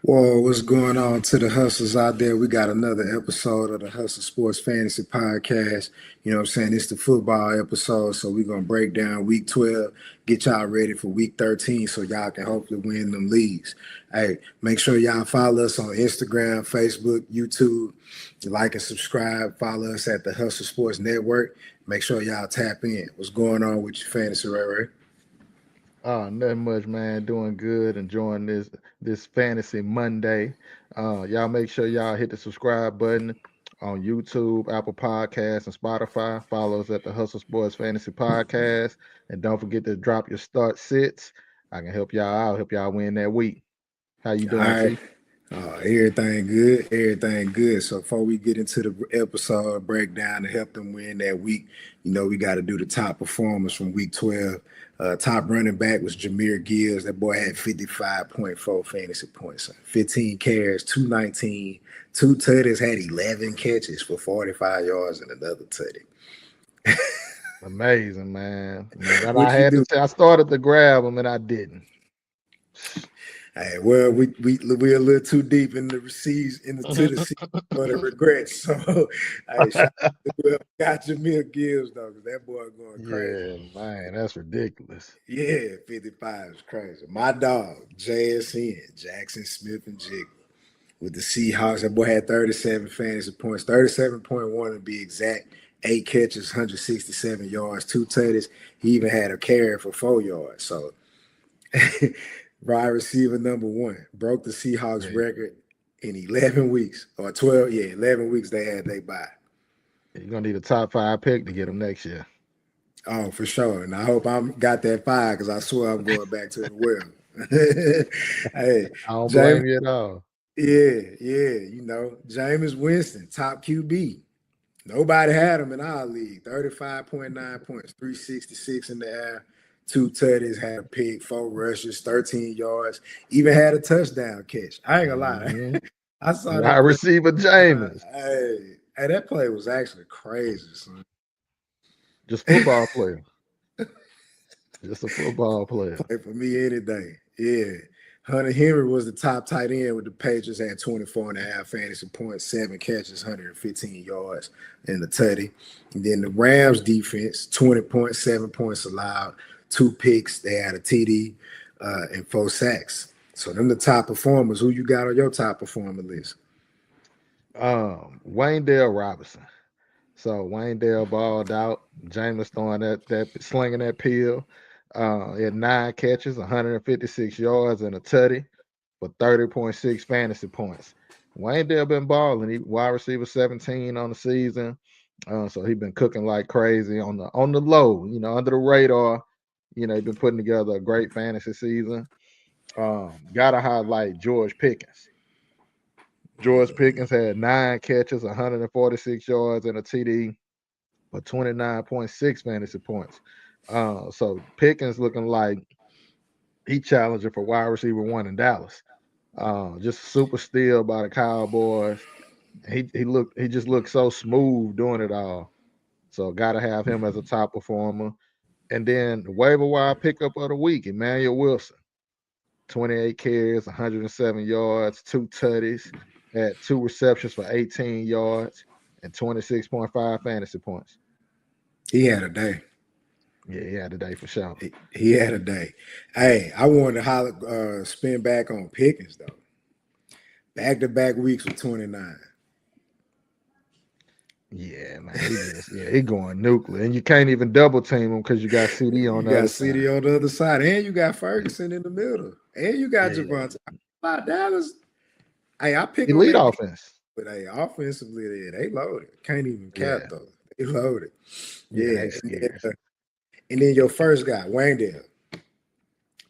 Well, what's going on to the hustlers out there? We got another episode of the Hustle Sports Fantasy Podcast. You know what I'm saying? It's the football episode, so we're going to break down week 12, get y'all ready for week 13 so y'all can hopefully win them leagues. Hey, make sure y'all follow us on Instagram, Facebook, YouTube. Like and subscribe. Follow us at the Hustle Sports Network. Make sure y'all tap in. What's going on with your fantasy, Ray? Nothing much, man. Doing good, enjoying this fantasy Monday. Y'all make sure y'all hit the subscribe button on YouTube, Apple Podcasts, and Spotify. Follow us at the Hustle Sports Fantasy Podcast, and don't forget to drop your start sits. I can help y'all out, help y'all win that week. How you All doing, right. T? Everything good, everything good. So before we get into the episode breakdown to help them win that week, we got to do the top performers from week 12. Top running back was Jahmyr Gibbs. That boy had 55.4 fantasy points, 15 carries, 219, two tutties, had 11 catches for 45 yards and another tutty. Amazing, man. But I What you had to do? say, I started to grab him and I didn't. Hey, well, we're a little too deep in the receipts to the sea for the regrets. So, hey, shout out to whoever got Jahmyr Gibbs though, because that boy going crazy. Yeah, man, that's ridiculous. Yeah, 55 is crazy. My dog, JSN, Jaxon Smith-Njigba, with the Seahawks. That boy had 37 fantasy points, 37.1 to be exact. 8 catches, 167 yards, two tutties. He even had a carry for 4 yards. So wide receiver number one broke the Seahawks Yeah, record in 11 weeks or 12. Yeah, 11 weeks they bye. you're gonna need a top five pick to get him next year. Oh, for sure. And I hope I'm got that five because I swear I'm going back to the well. Hey, I don't James. blame you at all. Yeah. Jameis Winston, top QB. Nobody had him in our league. 35.9 points, 366 in the air, two tutties, had a pick, four rushes, 13 yards, even had a touchdown catch. I ain't gonna lie. Mhm. I saw Wide that play. receiver Jameis, Hey, that play was actually crazy, son. just football player, just a football player. Play for me any day. Yeah. Hunter Henry was the top tight end with the Patriots, had 24 and a half fantasy points, 7 catches, 115 yards in the tutty. And then the Rams defense, 20 points, 7 points allowed, two picks. They had a TD and four sacks. So them the top performers. Who you got on your top performer list? Wayne Dale Robinson. So Wayne Dale balled out. Jameis throwing that slinging that pill. He had 9 catches, 156 yards, and a tutty for 30.6 fantasy points. Wayne Dale been balling. He wide receiver 17 on the season. So he been cooking like crazy on the low, under the radar. He been putting together a great fantasy season. Gotta highlight George Pickens. George Pickens had 9 catches, 146 yards, and a TD for 29.6 fantasy points. So Pickens looking like he challenging for wide receiver one in Dallas. Just super steal by the Cowboys. He just looked so smooth doing it all. So gotta have him as a top performer. And then the waiver wire pickup of the week, Emmanuel Wilson, 28 carries, 107 yards, two tutties, had two receptions for 18 yards and 26.5 fantasy points. He had a day. Yeah, he had a day for sure. He had a day. Hey, I wanted to spin back on Pickens, though. Back to back weeks with 29. Yeah, man, he going nuclear, and you can't even double team him because you got CD on You the got other CD side. on the other side, and you got Ferguson in the middle, and you got Yeah, Javante. About Dallas, hey, I pick on elite their defense, offense. but hey, offensively, they loaded. Can't even cap Yeah, though. They loaded. yeah, Yeah, they scarce. and then your first guy, Wayndale,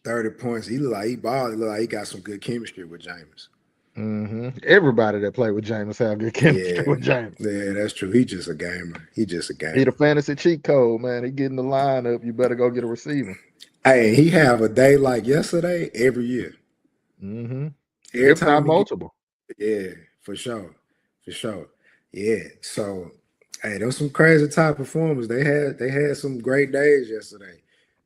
30 points. He look like he balled. He look like he got some good chemistry with James. Everybody that played with Jameis have good chemistry Yeah, with Jameis. yeah, that's true. He just a gamer. He just a He the gamer. fantasy cheat code, man. He getting the lineup. You better go get a receiver. Hey, he have a day like yesterday every year. hmm Every If not time he get, multiple. yeah, for sure, yeah. So, hey, those some crazy top performers. They had some great days yesterday.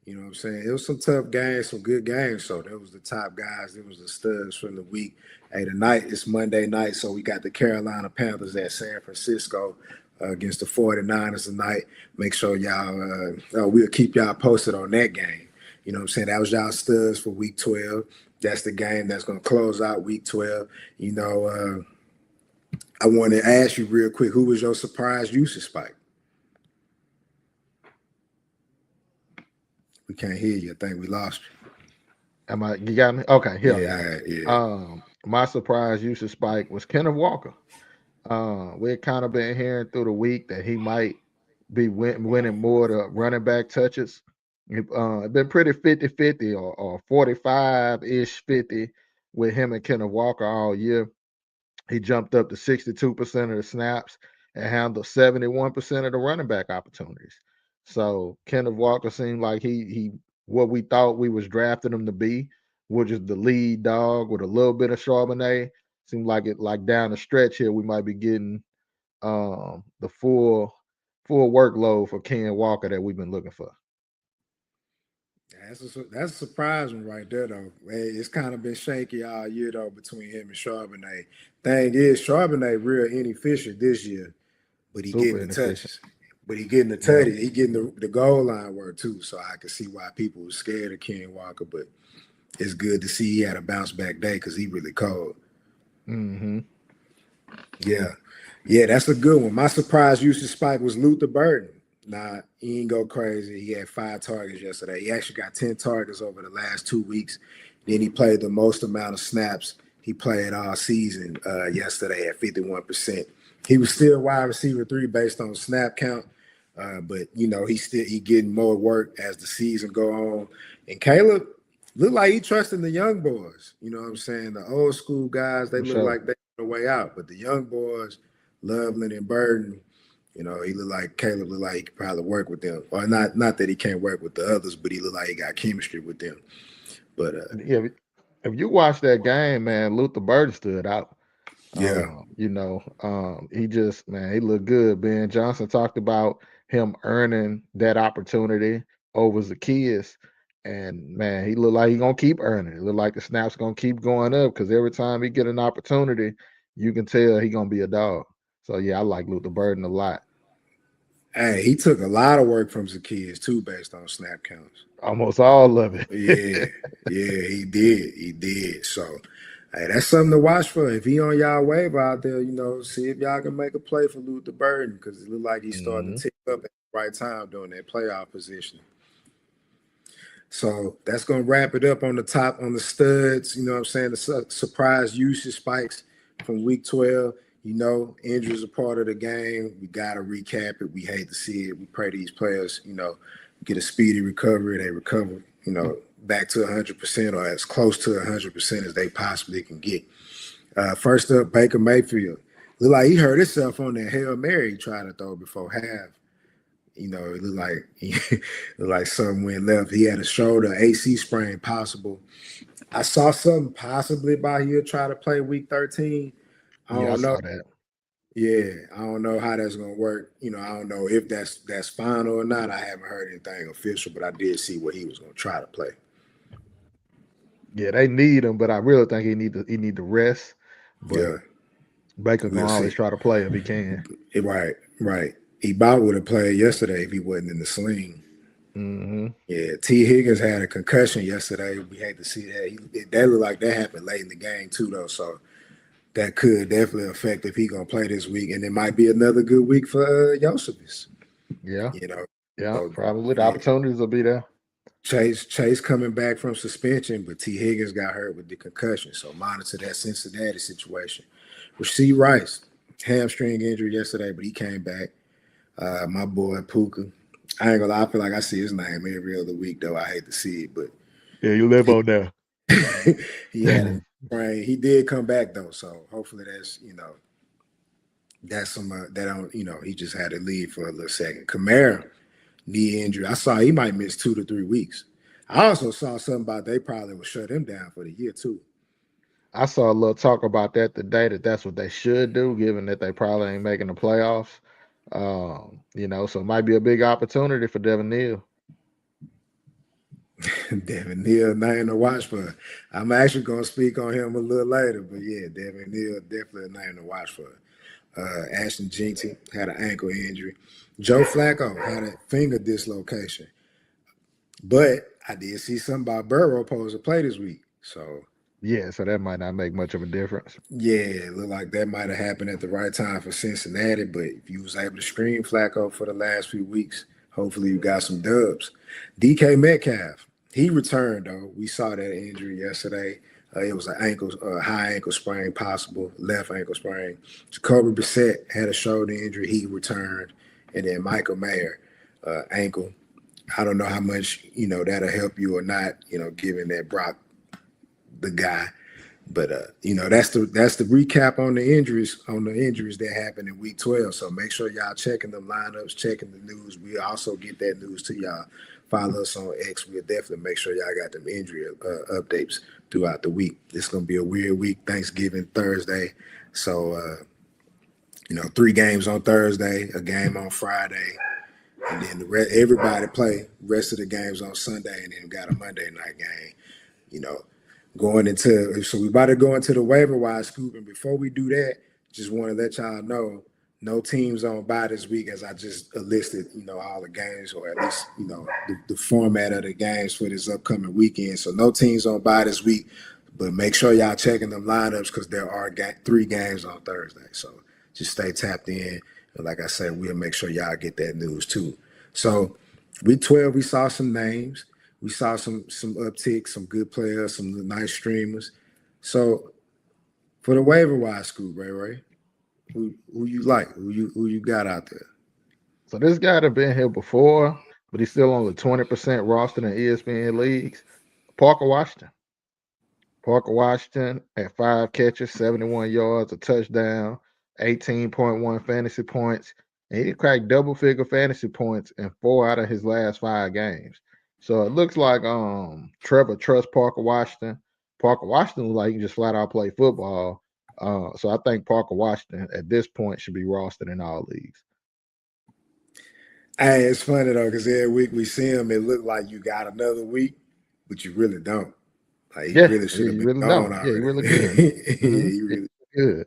You know what I'm saying? It was some tough games, some good games. So there was the top guys. There was the studs from the week. Hey, tonight it's Monday night, so we got the Carolina Panthers at San Francisco against the 49ers tonight. Make sure y'all, we'll keep y'all posted on that game. You know what I'm saying? That was y'all studs for week 12. That's the game that's going to close out week 12. You know, I want to ask you real quick, who was your surprise usage spike? We can't hear you. I think we lost you. You got me? Okay, here. Yeah. My surprise usage spike was Kenneth Walker. We had kind of been hearing through the week that he might be winning more of the running back touches. It's been pretty 50-50 or 45-ish 50 with him and Kenneth Walker all year. He jumped up to 62% of the snaps and handled 71% of the running back opportunities. So Kenneth Walker seemed like he what we thought we was drafting him to be, which is the lead dog with a little bit of Charbonnet. Seemed like down the stretch here we might be getting the full workload for Ken Walker that we've been looking for. That's a surprise one right there, though. It's kind of been shaky all year, though, between him and Charbonnet. Thing is, Charbonnet real inefficient this year, but he getting the touches. But he getting the tutty. He getting the goal line work, too. So I can see why people were scared of Ken Walker, but it's good to see he had a bounce back day because he really cold. Mm-hmm. Yeah, that's a good one. My surprise usage spike was Luther Burden. Nah, he ain't go crazy. He had 5 targets yesterday. He actually got 10 targets over the last 2 weeks. Then he played the most amount of snaps he played all season yesterday at 51%. He was still wide receiver 3 based on snap count, but you know he getting more work as the season go on. And Caleb looked like he trusting the young boys. You know what I'm saying? The old school guys, they look like they on the way out, but the young boys, Loveland and Burden. You know, Caleb looked like he could probably work with them. Or not that he can't work with the others, but he looked like he got chemistry with them. But yeah, if you watch that game, man, Luther Burden stood out. Yeah. He just, man, he looked good. Ben Johnson talked about him earning that opportunity over Zacchaeus. And man, he looked like he's gonna keep earning. It looked like the snaps gonna keep going up because every time he get an opportunity, you can tell he's gonna be a dog. So yeah, I like Luther Burden a lot. Hey, he took a lot of work from Zacchaeus too, based on snap counts. Almost all of it. yeah, he did. He did. So, hey, that's something to watch for. If he on y'all waiver out there, you know, see if y'all can make a play for Luther Burden because it looked like he's starting to tick up at the right time during that playoff position. So that's going to wrap it up on the studs. You know what I'm saying? The surprise usage spikes from week 12. You know, injuries are part of the game. We got to recap it. We hate to see it. We pray these players, you know, get a speedy recovery. They recover, you know, back to 100% or as close to 100% as they possibly can get. First up, Baker Mayfield. Looked like he hurt himself on that Hail Mary he tried to throw before half. You know, it looked like something went left. He had a shoulder AC sprain possible. I saw something possibly about he'll try to play week 13. I don't know. Saw that. Yeah, I don't know how that's gonna work. You know, I don't know if that's final or not. I haven't heard anything official, but I did see what he was gonna try to play. Yeah, they need him, but I really think he need to rest. But Yeah, Baker can always try to play if he can. Right. He about would have played yesterday if he wasn't in the sling. Mm-hmm. Yeah, T. Higgins had a concussion yesterday. We hate to see that. That looked like that happened late in the game too, though. So that could definitely affect if he's gonna play this week, and it might be another good week for Josephus. Yeah, you know. so, probably the opportunities will be there. Chase coming back from suspension, but T. Higgins got hurt with the concussion. So monitor that Cincinnati situation. Rasheed Rice, hamstring injury yesterday, but he came back. My boy Puka. I ain't gonna lie, I feel like I see his name every other week, though. I hate to see it, but yeah, you live on there. He had a sprain. He did come back though, so hopefully that's some that don't he just had to leave for a little second. Kamara, knee injury. I saw he might miss 2 to 3 weeks. I also saw something about they probably will shut him down for the year too. I saw a little talk about that today. That's what they should do, given that they probably ain't making the playoffs. So it might be a big opportunity for Devin Neal. Devin Neal, name to watch for. I'm actually gonna speak on him a little later, but yeah, Devin Neal definitely a name to watch for. Ashton Jeanty had an ankle injury. Joe Flacco had a finger dislocation. But I did see something about Burrow supposed to play this week. So Yeah, so that might not make much of a difference. yeah, it looked like that might have happened at the right time for Cincinnati. But if you was able to stream Flacco for the last few weeks, hopefully you got some dubs. DK Metcalf, he returned though. We saw that injury yesterday. It was an ankle, high ankle sprain, possible left ankle sprain. Jacoby Brissett had a shoulder injury. He returned, and then Michael Mayer, ankle. I don't know how much that'll help you or not. Given that Brock, the guy. But that's the recap on the injuries that happened in week 12. So make sure y'all checking them lineups, checking the news. We also get that news to y'all. Follow us on X. We'll definitely make sure y'all got them injury updates throughout the week. It's gonna be a weird week. Thanksgiving Thursday, so 3 games on Thursday, a game on Friday, and then everybody play rest of the games on Sunday, and then we got a Monday night game. So we about to go into the waiver wire scoop, and before we do that, just want to let y'all know, no teams on bye this week, as I just listed, all the games, or at least, the format of the games for this upcoming weekend. So no teams on bye this week, but make sure y'all checking them lineups because there are 3 games on Thursday. So just stay tapped in, and like I said, we'll make sure y'all get that news too. So week 12, we saw some names. We saw some upticks, some good players, some nice streamers. So for the waiver wire scoop, Ray, who you like? Who you got out there? So this guy had been here before, but he's still on the 20% roster in ESPN leagues. Parker Washington. Parker Washington at 5 catches, 71 yards, a touchdown, 18.1 fantasy points. And he cracked double-figure fantasy points in 4 out of his last 5 games. So it looks like Trevor trusts Parker Washington. Parker Washington looks like he can just flat out play football. So I think Parker Washington at this point should be rostered in all leagues. Hey, it's funny though, because every week we see him, it look like you got another week, but you really don't. Like he really should have been gone already. Yeah, he really good. He really good.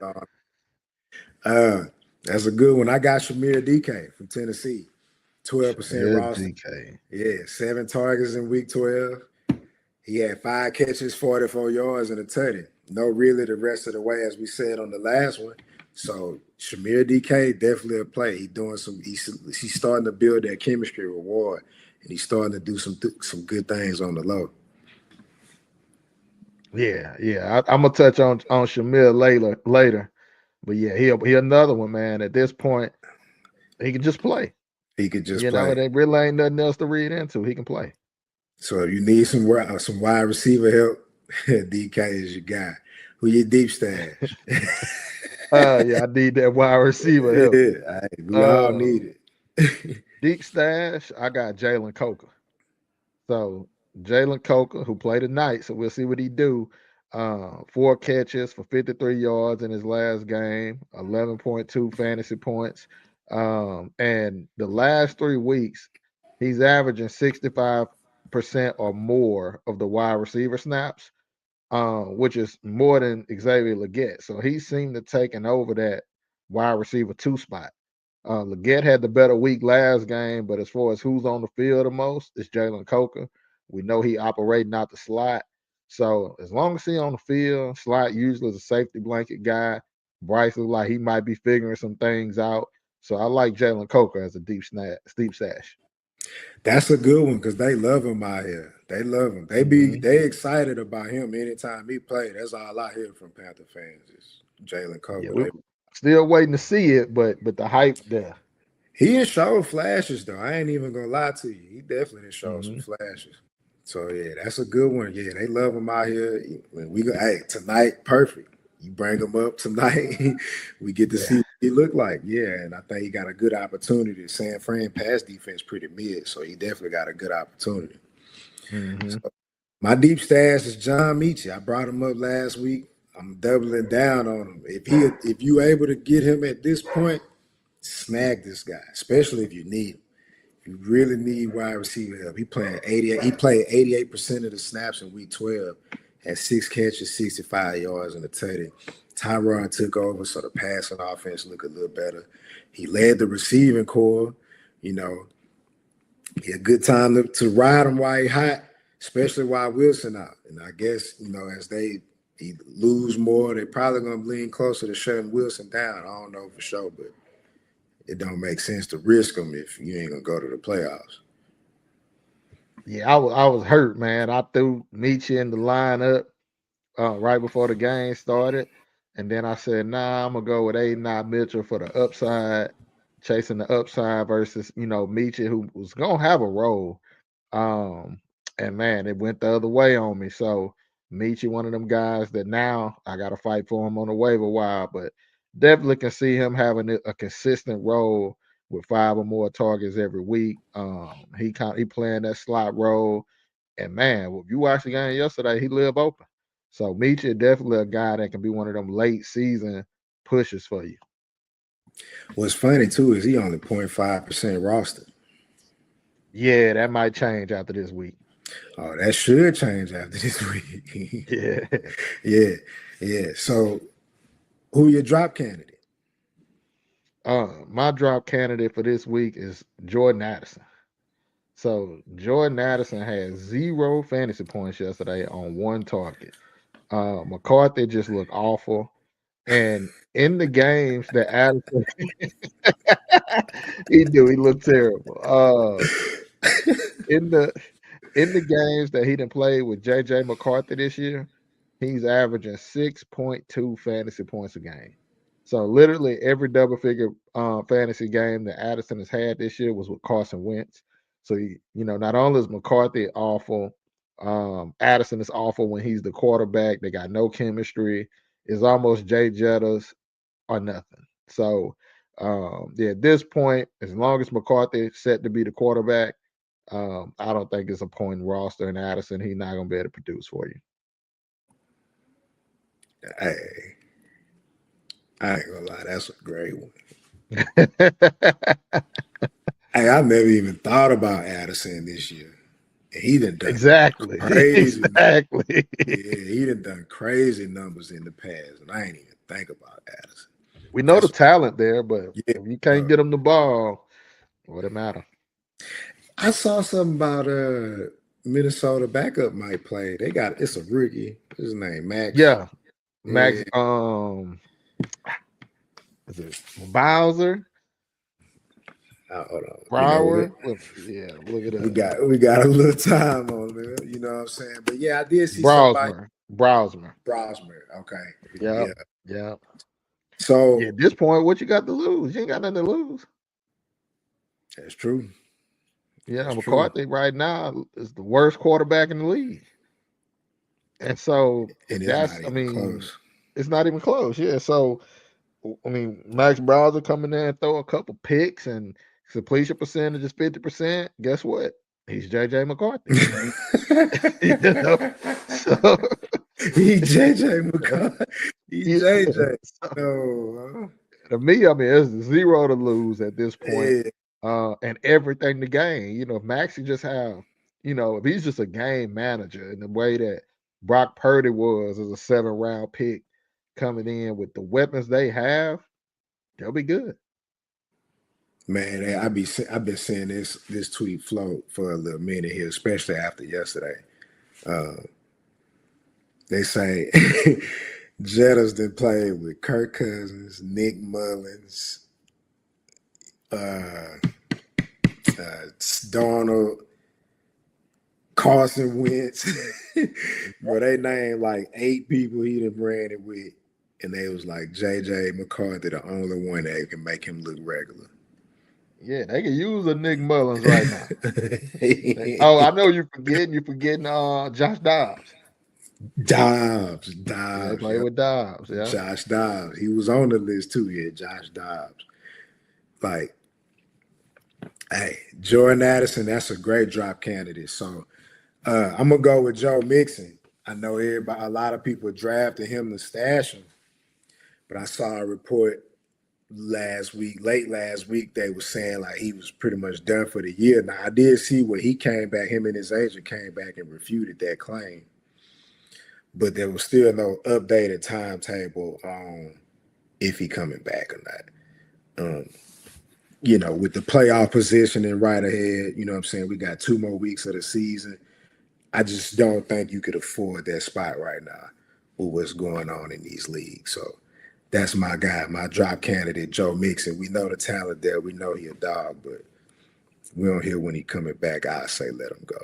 That's a good one. I got Jahmyr DK from Tennessee. 12% roster. DK. Yeah, 7 targets in week 12. He had 5 catches, 44 yards, and a tutty. No really the rest of the way, as we said on the last one. So Jahmyr DK definitely a play. He's starting to build that chemistry reward, and he's starting to do some good things on the low. Yeah. I'm gonna touch on Jahmyr later. But yeah, he another one, man. At this point, he can just play. He could just play. There really ain't nothing else to read into. He can play. So if you need some wide receiver help, DK is your guy. Who your deep stash? Yeah, I need that wide receiver help. Yeah, we all need it. Deep stash, I got Jalen Coker. So Jalen Coker, who played tonight, so we'll see what he do. 4 catches for 53 yards in his last game, 11.2 fantasy points. And the last 3 weeks, he's averaging 65% or more of the wide receiver snaps, which is more than Xavier Legette. So he seemed to taking over that wide receiver 2 spot. Legette had the better week last game, but as far as who's on the field the most, it's Jalen Coker. We know he operating out the slot. So as long as he on the field, slot usually is a safety blanket guy. Bryce looks like he might be figuring some things out. So I like Jalen Coker as a deep stash. That's a good one because they love him out here. They love him. They excited about him anytime he plays. That's all I hear from Panther fans is Jalen Coker. Yeah, still waiting to see it, but the hype there. He didn't show flashes though. I ain't even gonna lie to you. He definitely didn't show some flashes. So yeah, that's a good one. Yeah, they love him out here. When we go, hey, tonight, perfect. You bring him up tonight, we get to see what he look like. Yeah, and I think he got a good opportunity. San Fran pass defense pretty mid, so he definitely got a good opportunity. So my deep stash is John Metchie. I brought him up last week. I'm doubling down on him. If you able to get him at this point, snag this guy, especially if you need him. You really need wide receiver help. He playing 88. He played 88% of the snaps in week 12. Had 6 catches, 65 yards, and a tutty. Tyrod took over, so the passing offense looked a little better. He led the receiving core. You know, he had a good time to ride him while he hot, especially while Wilson out. And I guess, as they lose more, they're probably going to lean closer to shutting Wilson down. I don't know for sure, but it don't make sense to risk him if you ain't going to go to the playoffs. Yeah, I was hurt, man. I threw Michi in the lineup right before the game started. And then I said, nah, I'm going to go with Aiden Mitchell for the upside, chasing the upside versus, Michi, who was going to have a role. And man, it went the other way on me. So Michi, one of them guys that now I got to fight for him on the waiver wire, but definitely can see him having a consistent role with 5 or more targets every week. He playing that slot role, and man, if you watched the game yesterday, he lived open. So Michi definitely a guy that can be one of them late season pushes for you. What's funny too is he only 0.5% rostered. Yeah, that might change after this week. Oh, that should change after this week. Yeah. So, who your drop candidate? My drop candidate for this week is Jordan Addison. So Jordan Addison had 0 fantasy points yesterday on 1 target. McCarthy just looked awful. And in the games that Addison he looked terrible. In the games that he didn't play with JJ McCarthy this year, he's averaging 6.2 fantasy points a game. So literally every double figure fantasy game that Addison has had this year was with Carson Wentz. So not only is McCarthy awful, Addison is awful when he's the quarterback. They got no chemistry. It's almost Jay Jettas or nothing. So at this point, as long as McCarthy is set to be the quarterback, I don't think it's a point in roster in Addison. He's not gonna be able to produce for you. Hey, I ain't gonna lie, that's a great one. Hey, I never even thought about Addison this year. He done exactly crazy. Exactly. Yeah, he done crazy numbers in the past, and I ain't even think about Addison. We know the talent there, but if you can't get him the ball, what it matter? I saw something about Minnesota backup might play. It's a rookie. What's his name? Max. Yeah. Max. Is it Bowser? Hold on. Brower? Yeah, look at that. We got a little time on there. You know what I'm saying? But yeah, I did see somebody. Browsmer. Okay. Yeah. So at this point, what you got to lose? You ain't got nothing to lose. That's true. Yeah, that's McCarthy right now is the worst quarterback in the league. And so close. It's not even close. Yeah. So Max Browser coming in and throw a couple picks and completion percentage is 50%. Guess what? He's JJ McCarthy. So, he's JJ McCarthy. He's JJ. To me, it's 0 to lose at this point. And everything to gain. If Maxie just have, if he's just a game manager in the way that Brock Purdy was as a 7th-round pick coming in with the weapons they have, they'll be good. Man, I've been seeing this tweet float for a little minute here, especially after yesterday. They say Jettas done played with Kirk Cousins, Nick Mullins, Darnold, Carson Wentz. Bro, they named like 8 people he done ran it with, and they was like JJ McCarthy, the only one that can make him look regular. Yeah, they can use a Nick Mullins right now. Oh, I know you're forgetting Josh Dobbs. Dobbs. They play with Dobbs, yeah. Josh Dobbs. He was on the list too, yeah, Josh Dobbs. Like, hey, Jordan Addison, that's a great drop candidate. So I'm gonna go with Joe Mixon. I know a lot of people drafted him to stash him, but I saw a report late last week, they were saying like he was pretty much done for the year. Now I did see where he came back, him and his agent came back and refuted that claim, but there was still no updated timetable on if he coming back or not. With the playoff positioning right ahead, you know what I'm saying? We got 2 more weeks of the season. I just don't think you could afford that spot right now with what's going on in these leagues. So that's my guy, my drop candidate, Joe Mixon. We know the talent there. We know he a dog, but we don't hear when he coming back. I say let him go.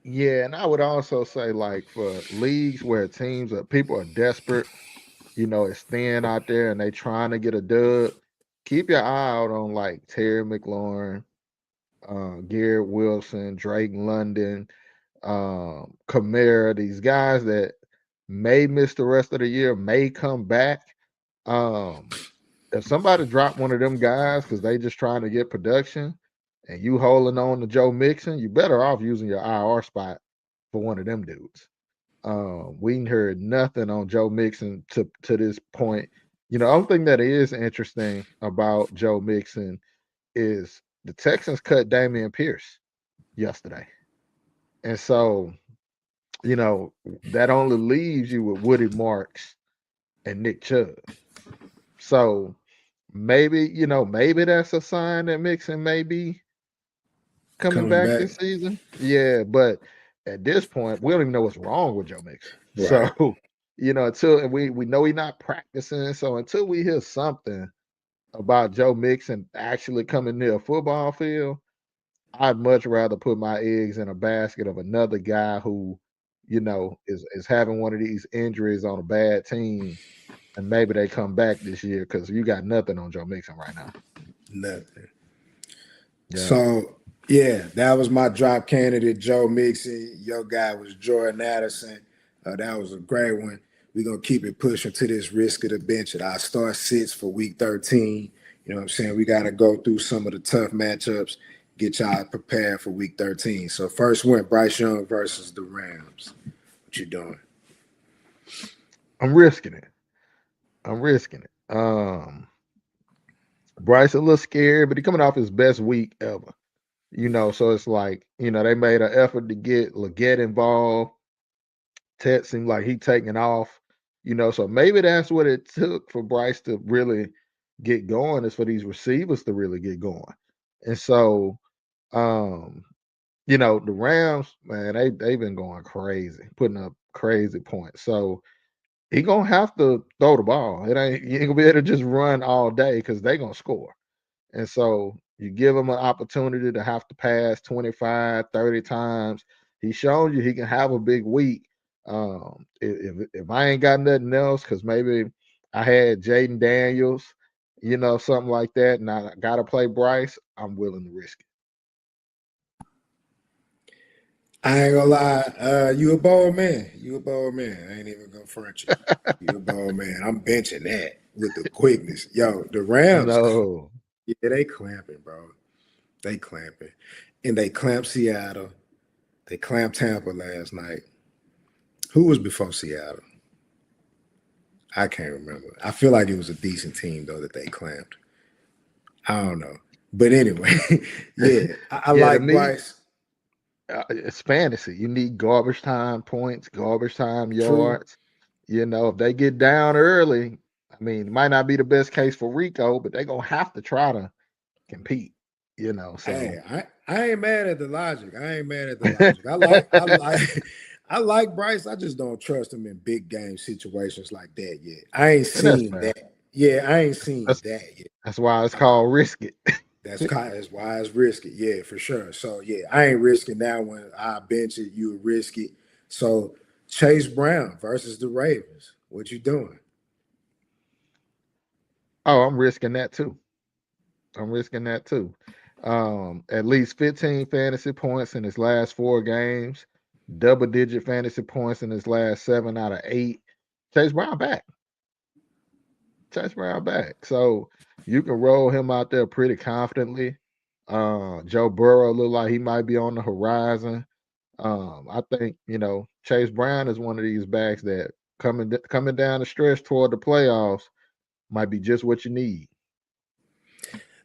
Yeah, and I would also say like for leagues where people are desperate, it's thin out there and they trying to get a dub, keep your eye out on like Terry McLaurin, Garrett Wilson, Drake London, Kamara, these guys that may miss the rest of the year, may come back. If somebody drop one of them guys because they just trying to get production and you holding on to Joe Mixon, you better off using your IR spot for one of them dudes. We ain't heard nothing on Joe Mixon to this point. Only thing that is interesting about Joe Mixon is the Texans cut Dameon Pierce yesterday. And so, that only leaves you with Woody Marks and Nick Chubb. So maybe that's a sign that Mixon may be coming Coming back back. this season. Yeah, but at this point, we don't even know what's wrong with Joe Mixon. Right. So, until we know he's not practicing. So until we hear something about Joe Mixon actually coming near a football field, I'd much rather put my eggs in a basket of another guy who, is having one of these injuries on a bad team, and maybe they come back this year because you got nothing on Joe Mixon right now. Nothing. Yeah. So yeah, that was my drop candidate, Joe Mixon. Your guy was Jordan Addison. That was a great one. We're gonna keep it pushing to this risk of the bench at our start sits for week 13. You know what I'm saying? We gotta go through some of the tough matchups, get y'all prepared for week 13. So first one, Bryce Young versus the Rams. What you doing? I'm risking it. Bryce a little scared, but he coming off his best week ever. So it's like, they made an effort to get Leggett involved. Ted seemed like he taking off, so maybe that's what it took for Bryce to really get going, is for these receivers to really get going. And so, the Rams, man, they've been going crazy, putting up crazy points. So he gonna have to throw the ball. You ain't gonna be able to just run all day because they gonna score. And so you give him an opportunity to have to pass 25, 30 times. He's shown you he can have a big week. If I ain't got nothing else, because maybe I had Jaden Daniels, something like that, and I got to play Bryce, I'm willing to risk it. I ain't gonna lie, you a bold man. You a bold man. I ain't even gonna front you. You a bold man. I'm benching that with the quickness. Yo, the Rams, No. yeah, they clamping, bro. They clamping. And they clamped Seattle. They clamped Tampa last night. Who was before Seattle? I can't remember. I feel like it was a decent team though that they clamped. I don't know. But anyway, yeah, I Yeah, to like me, Bryce. it's fantasy. You need garbage time points, garbage time True. yards. If they get down early, I mean, it might not be the best case for Rico, but they're gonna have to try to compete. Hey, So I ain't mad at the logic. I ain't mad at the logic. I like I like Bryce. I just don't trust him in big game situations like that yet. I ain't and that's seen fair. that. Yeah, I ain't seen That's that yet. that's why it's called risk it. That's why it's risky. Yeah, for sure. So yeah, I ain't risking that one. I bench it. You risk it. So Chase Brown versus the Ravens. What you doing? Oh, I'm risking that too. At least 15 fantasy points in his last 4 games, double-digit fantasy points in his last 7 out of 8. Chase Brown back. So you can roll him out there pretty confidently. Joe Burrow look like he might be on the horizon. I think Chase Brown is one of these backs that coming down the stretch toward the playoffs might be just what you need.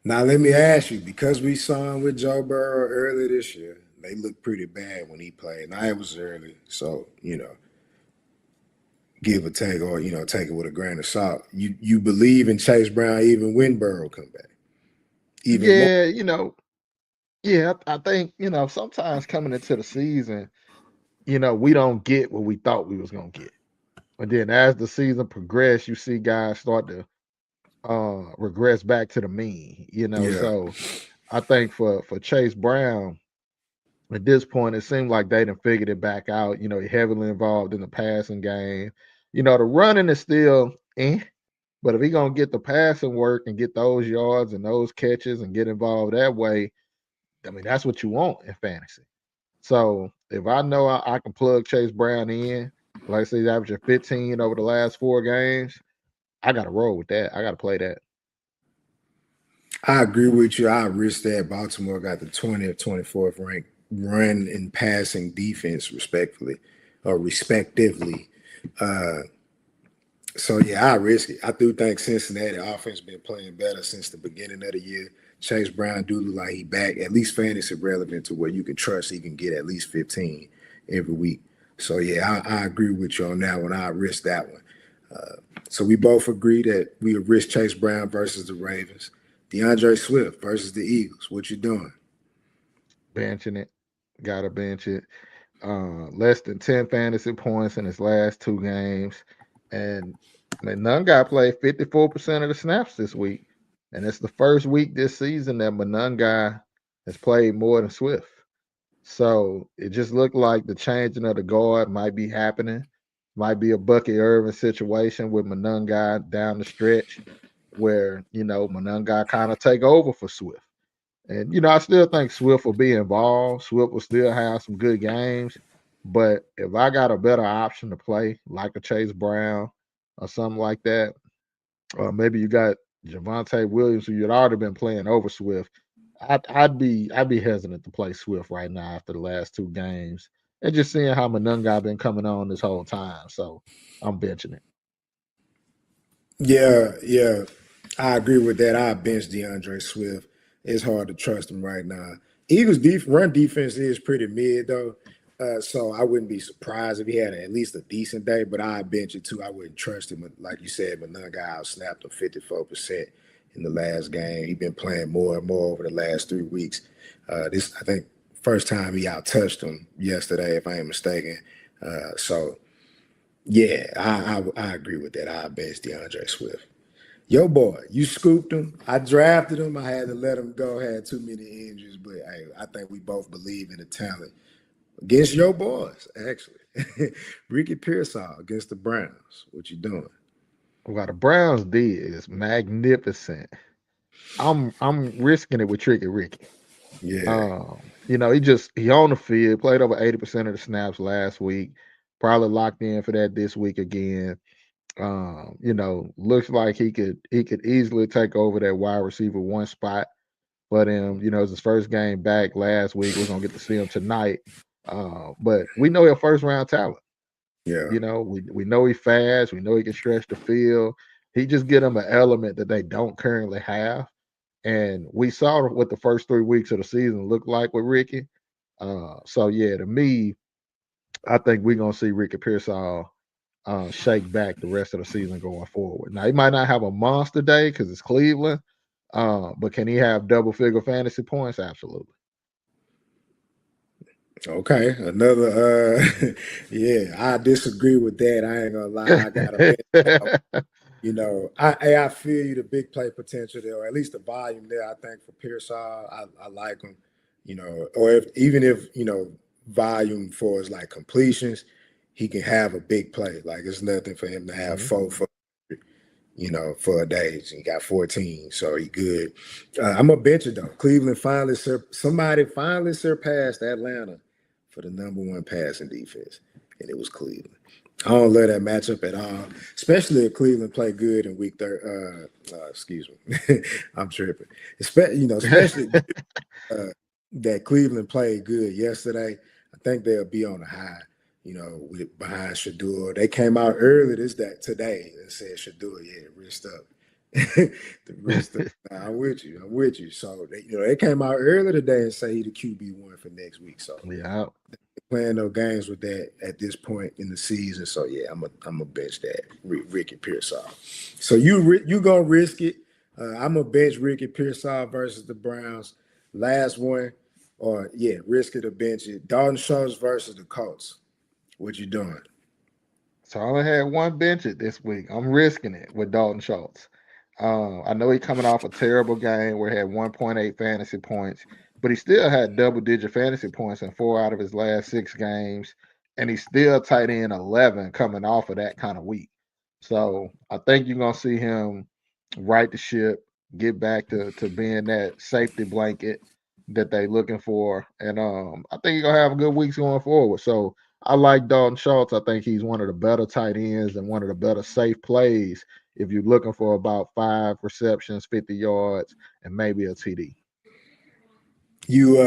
Now let me ask you, because we saw him with Joe Burrow earlier this year, they looked pretty bad when he played. Now it was early, so give or take, or take it with a grain of salt. You believe in Chase Brown even when Burrow come back, even more. Yeah, yeah, I think, sometimes coming into the season, we don't get what we thought we was gonna get. And then as the season progressed, you see guys start to regress back to the mean. Yeah, So I think for Chase Brown, at this point, it seemed like they done figured it back out. He heavily involved in the passing game. The running is still but if he gonna get the passing work and get those yards and those catches and get involved that way, I mean, that's what you want in fantasy. So if I know I can plug Chase Brown in, like I say, he's averaging 15 over the last 4 games, I got to roll with that. I got to play that. I agree with you. I risk that. Baltimore got the 20th, 24th ranked run and passing defense, respectively. Uh, So yeah, I risk it. I do think Cincinnati offense been playing better since the beginning of the year. Chase Brown do look like he back, at least fantasy relevant to where you can trust he can get at least 15 every week. So yeah, I agree with you on that one. I risk that one. So we both agree that we would risk Chase Brown versus the Ravens. DeAndre Swift versus the Eagles. What you doing? Benching it. Got to bench it. Less than 10 fantasy points in his last 2 games. And I mean, none guy played 54% of the snaps this week. And it's the first week this season that Monangai has played more than Swift. So it just looked like the changing of the guard might be happening. Might be a Bucky Irvin situation with Monangai down the stretch where, Monangai kind of take over for Swift. And I still think Swift will be involved. Swift will still have some good games. But if I got a better option to play, like a Chase Brown or something like that, or maybe you got Javonte Williams, who you'd already been playing over Swift, I'd be hesitant to play Swift right now after the last 2 games. And just seeing how Monunga been coming on this whole time. So I'm benching it. Yeah, I agree with that. I bench DeAndre Swift. It's hard to trust him right now. Eagles' run defense is pretty mid though, so I wouldn't be surprised if he had at least a decent day. But I bench it too. I wouldn't trust him, like you said. But none guy outsnapped him 54% in the last game. He's been playing more and more over the last 3 weeks. This I think first time he out touched him yesterday, if I ain't mistaken. So yeah, I agree with that. I bench DeAndre Swift. Yo, boy, you scooped him. I drafted him. I had to let him go. Had too many injuries, but hey, I think we both believe in the talent against your boys. Actually, Ricky Pearsall against the Browns. What you doing? Well, the Browns D is magnificent. I'm risking it with Tricky Ricky. Yeah, He on the field, played over 80% of the snaps last week. Probably locked in for that this week again. Looks like he could easily take over that wide receiver 1 spot. But it's his first game back last week. We're gonna get to see him tonight. But we know he's a first round talent. yeah, We know he's fast. We know he can stretch the field. He just get them an element that they don't currently have. And we saw what the first 3 weeks of the season looked like with Ricky. So yeah, to me, I think we're gonna see Ricky Pearsall shake back the rest of the season going forward. Now he might not have a monster day because it's Cleveland, but can he have double figure fantasy points? Absolutely. okay. Another. Yeah, I disagree with that. I ain't gonna lie. I got a bet. I feel you the big play potential there, or at least the volume there. I think for Pearsall, I like him. Or even if volume for his like completions, he can have a big play. Like it's nothing for him to have Mhm. four for for a day. He got 14, so he good. I'm a bench it though. Cleveland somebody finally surpassed Atlanta for the #1 passing defense, and it was Cleveland. I don't love that matchup at all, especially if Cleveland play good in week third. Excuse me, I'm tripping. Especially that Cleveland played good yesterday. I think they'll be on a high. Behind Shador. They came out early today and said Shador, yeah, wrist up. The rest of nah, I'm with you. I'm with you. So they came out earlier today and say he the QB1 for next week. So Yeah. playing no games with that at this point in the season. So yeah, I'm a bench that Ricky Pearsall. So you gonna risk it? I'm a bench Ricky Pearsall versus the Browns. Last one, or yeah, risk it or bench it. Dalton Schultz versus the Colts. What you doing? So I only had one bench it this week. I'm risking it with Dalton Schultz. I know he's coming off a terrible game where he had 1.8 fantasy points, but he still had double-digit fantasy points in 4 out of his last 6 games, and he's still tight end 11 coming off of that kind of week. So I think you're gonna see him right the ship, get back to being that safety blanket that they looking for, and I think he's gonna have good weeks going forward. So I like Dalton Schultz. I think he's one of the better tight ends and one of the better safe plays if you're looking for about 5 receptions, 50 yards, and maybe a TD. You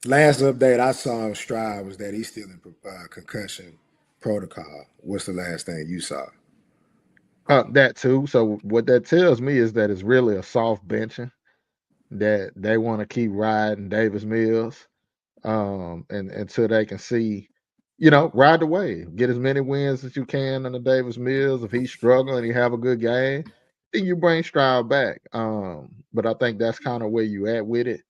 last update I saw on Stride was that he's still in concussion protocol. What's the last thing you saw? That too. So what that tells me is that it's really a soft benching that they want to keep riding Davis Mills, and until they can see, ride the wave, get as many wins as you can on the Davis Mills. If he's struggling and he have a good game, then you bring Stroud back. But I think that's kind of where you at with it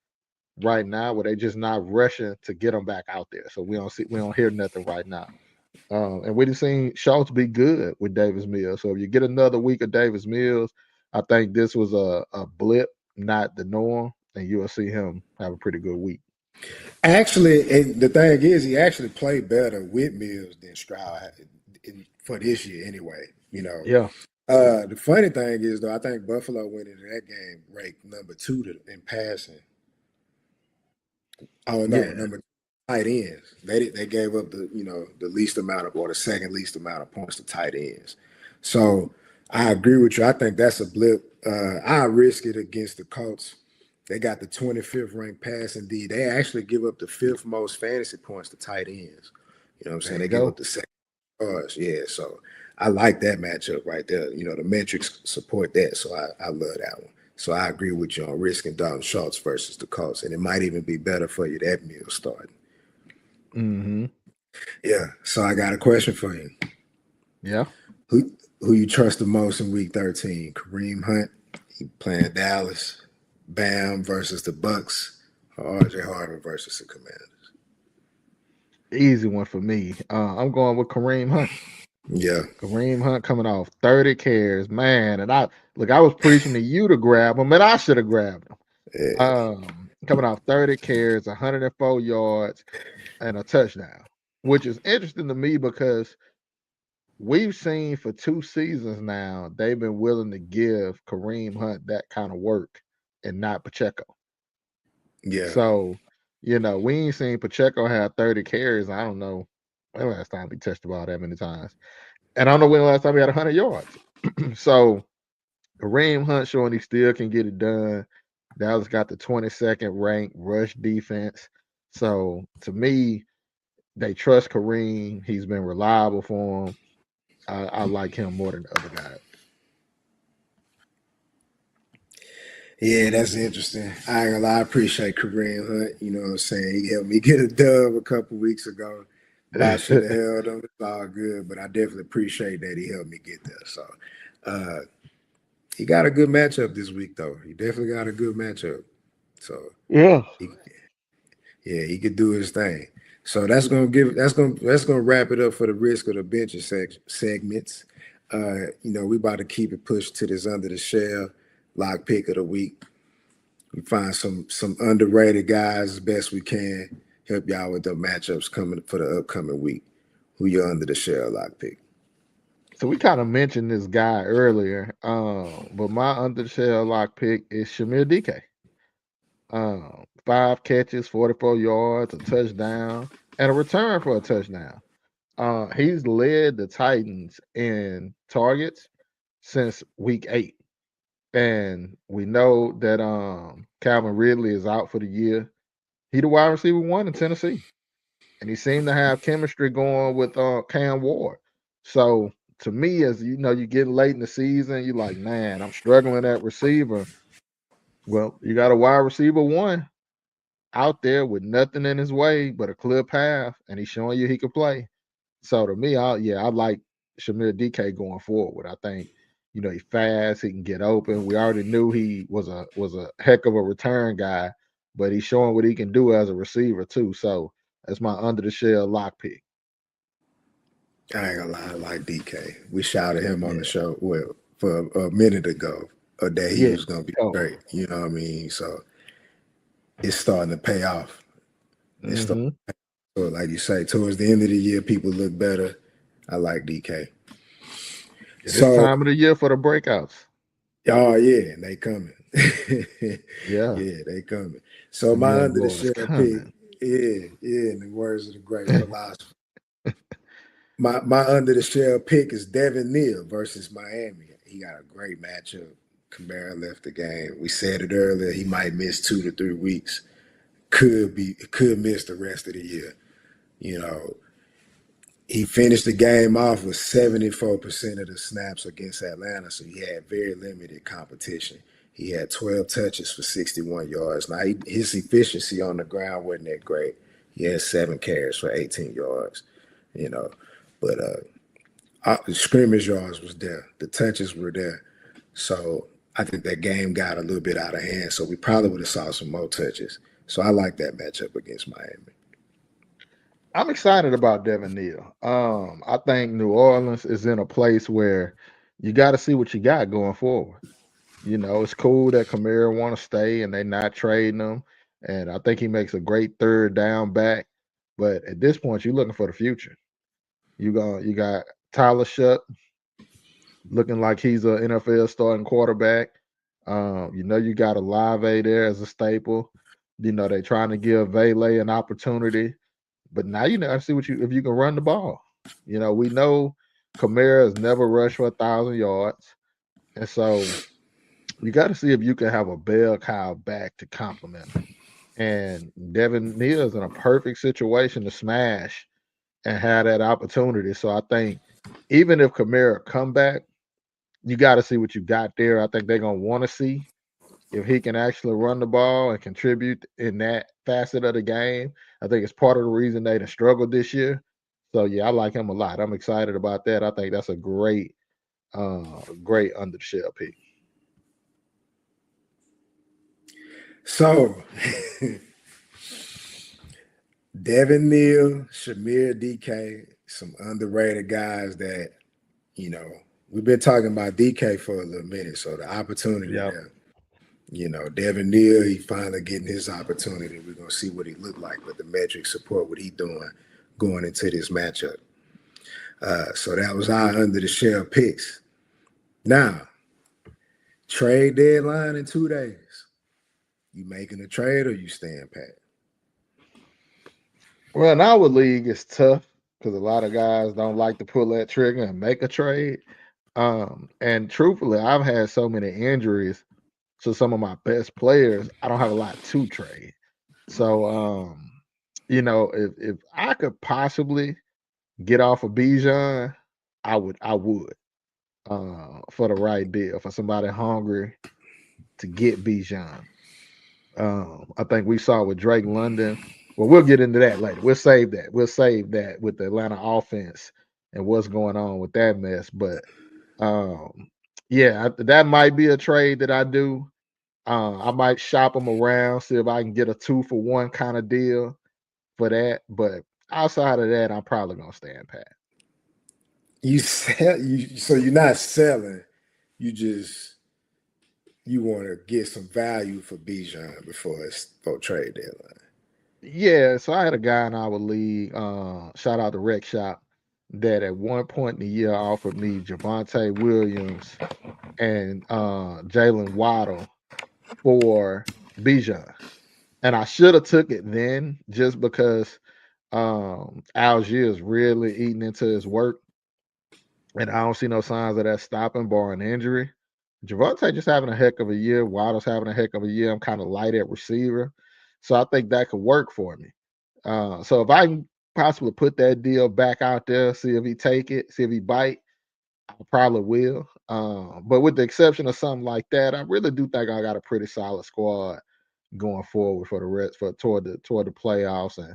right now, where they just not rushing to get him back out there. So we don't hear nothing right now. And we just seen Schultz be good with Davis Mills. So if you get another week of Davis Mills, I think this was a blip, not the norm, and you'll see him have a pretty good week. Actually, and the thing is, he actually played better with Mills than Stroud for this year, anyway. Yeah, The funny thing is, though, I think Buffalo went into that game ranked number two in passing. Oh no, yeah, number tight ends. They gave up the least amount of or the second least amount of points to tight ends. So I agree with you. I think that's a blip. I risk it against the Colts. They got the 25th ranked passing D. They actually give up the fifth most fantasy points to tight ends. You know what I'm there saying? you They give up go. the second yards. Yeah. So I like that matchup right there. The metrics support that. So I love that one. So I agree with you on risking Dalton Schultz versus the Colts. And it might even be better for you that meal starting. Hmm. Yeah. So I got a question for you. Yeah. Who you trust the most in week 13? Kareem Hunt, he playing Dallas, Bam versus the Bucks, or RJ Harvin versus the Commanders? Easy one for me. I'm going with Kareem Hunt. Yeah. Kareem Hunt coming off 30 carries, man. And I was preaching to you to grab him, and I should have grabbed him. Yeah. Coming off 30 carries, 104 yards, and a touchdown, which is interesting to me because we've seen for 2 seasons now they've been willing to give Kareem Hunt that kind of work and not Pacheco. Yeah. So, we ain't seen Pacheco have 30 carries. I don't know when last time he touched the ball that many times. And I don't know when the last time he had 100 yards. So Kareem Hunt showing he still can get it done. Dallas got the 22nd ranked rush defense. So to me, they trust Kareem. He's been reliable for them. I like him more than the other guys. Yeah, that's interesting. I ain't gonna lie, I appreciate Kareem Hunt. You know what I'm saying? He helped me get a dub a couple weeks ago. If I should have held him, it's all good. But I definitely appreciate that he helped me get there. So uh he got a good matchup this week though. He definitely got a good matchup. So Yeah. he, yeah, he could do his thing. So that's gonna wrap it up for the risk of the benches segments. We about to keep it pushed to this under the shell lock pick of the week. We find some underrated guys as best we can. Help y'all with the matchups coming for the upcoming week. Who you under the shell lock pick? So we kind of mentioned this guy earlier, but my under the shell lock pick is Shamir DK. 5 catches, 44 yards, a touchdown, and a return for a touchdown. He's led the Titans in targets since week 8. And we know that Calvin Ridley is out for the year. He the wide receiver 1 in Tennessee. And he seemed to have chemistry going with Cam Ward. So to me, as you know, you get late in the season, you're like, man, I'm struggling at receiver. Well, you got a wide receiver one out there with nothing in his way but a clear path, and he's showing you he can play. So to me, I like Jahmyr DK going forward. I think he's fast, he can get open. We already knew he was a heck of a return guy, but he's showing what he can do as a receiver too. So that's my under the shell lock pick. I ain't gonna lie, I like DK. We shouted him on the Yeah, show for a minute ago, that he yeah. was gonna be Oh, great. You know what I mean? So it's starting to pay off. It's starting, mm-hmm. so like you say, towards the end of the year, people look better. I like DK. Yeah, this So, time of the year for the breakouts. oh yeah, they coming. Yeah, Yeah, they coming. So them my young under the boys shell pick, coming. in the words of the great philosopher. My under the shell pick is Devin Neal versus Miami. He got a great matchup. Kamara left the game. We said it earlier. He might miss 2 to 3 weeks. Could miss the rest of the year. You know, he finished the game off with 74% of the snaps against Atlanta, so he had very limited competition. He had 12 touches for 61 yards. Now, his efficiency on the ground wasn't that great. He had 7 carries for 18 yards, you know. But the scrimmage yards was there. The touches were there. So I think that game got a little bit out of hand. So we probably would have saw some more touches. So I like that matchup against Miami. I'm excited about Devin Neal. I think New Orleans is in a place where you got to see what you got going forward. It's cool that Kamara want to stay and they not trading him, and I think he makes a great third down back. But at this point, you're looking for the future. You got Tyler Shutt looking like he's an NFL starting quarterback. You got Olave there as a staple. They trying to give Vele an opportunity. But now you know see if you can run the ball. We know Kamara has never rushed for 1,000 yards, and so you got to see if you can have a bell cow back to complement him. And Devin Neal is in a perfect situation to smash and have that opportunity. So I think even if Kamara come back, you got to see what you got there. I think they're gonna want to see if he can actually run the ball and contribute in that facet of the game. I think it's part of the reason they done struggled this year. So yeah, I like him a lot. I'm excited about that. I think that's a great under the shell pick. So Devin Neal, Jahmyr DK, some underrated guys that, you know, we've been talking about DK for a little minute. So the opportunity Yep. there. Devin Neal, he finally getting his opportunity. We're gonna see what he look like, but the metrics support what he doing going into this matchup. So that was our under the shell picks. Now, trade deadline in 2 days. You making a trade or you staying pat? Well, in our league, it's tough because a lot of guys don't like to pull that trigger and make a trade. And truthfully, I've had so many injuries to some of my best players. I don't have a lot to trade. So, if I could possibly get off of Bijan, I would for the right deal for somebody hungry to get Bijan. I think we saw with Drake London. Well, we'll get into that later. We'll save that. We'll save that with the Atlanta offense and what's going on with that mess. But yeah, that might be a trade that I do. I might shop them around, see if I can get a 2-for-1 kind of deal for that. But outside of that, I'm probably gonna stand pat. You sell you so you're not selling. You want to get some value for Bijan before it's for trade deadline. Yeah, so I had a guy in our league, shout out to Rec Shop, that at one point in the year offered me Javonte Williams and Jalen Waddle for Bijan. And I should have took it then just because Algier is really eating into his work. And I don't see no signs of that stopping, barring injury. Javante just having a heck of a year. Waddle's having a heck of a year. I'm kind of light at receiver. So I think that could work for me. So if I can possibly put that deal back out there, see if he take it, see if he bite, I probably will. But with the exception of something like that, I really do think I got a pretty solid squad going forward for the rest for toward the playoffs, and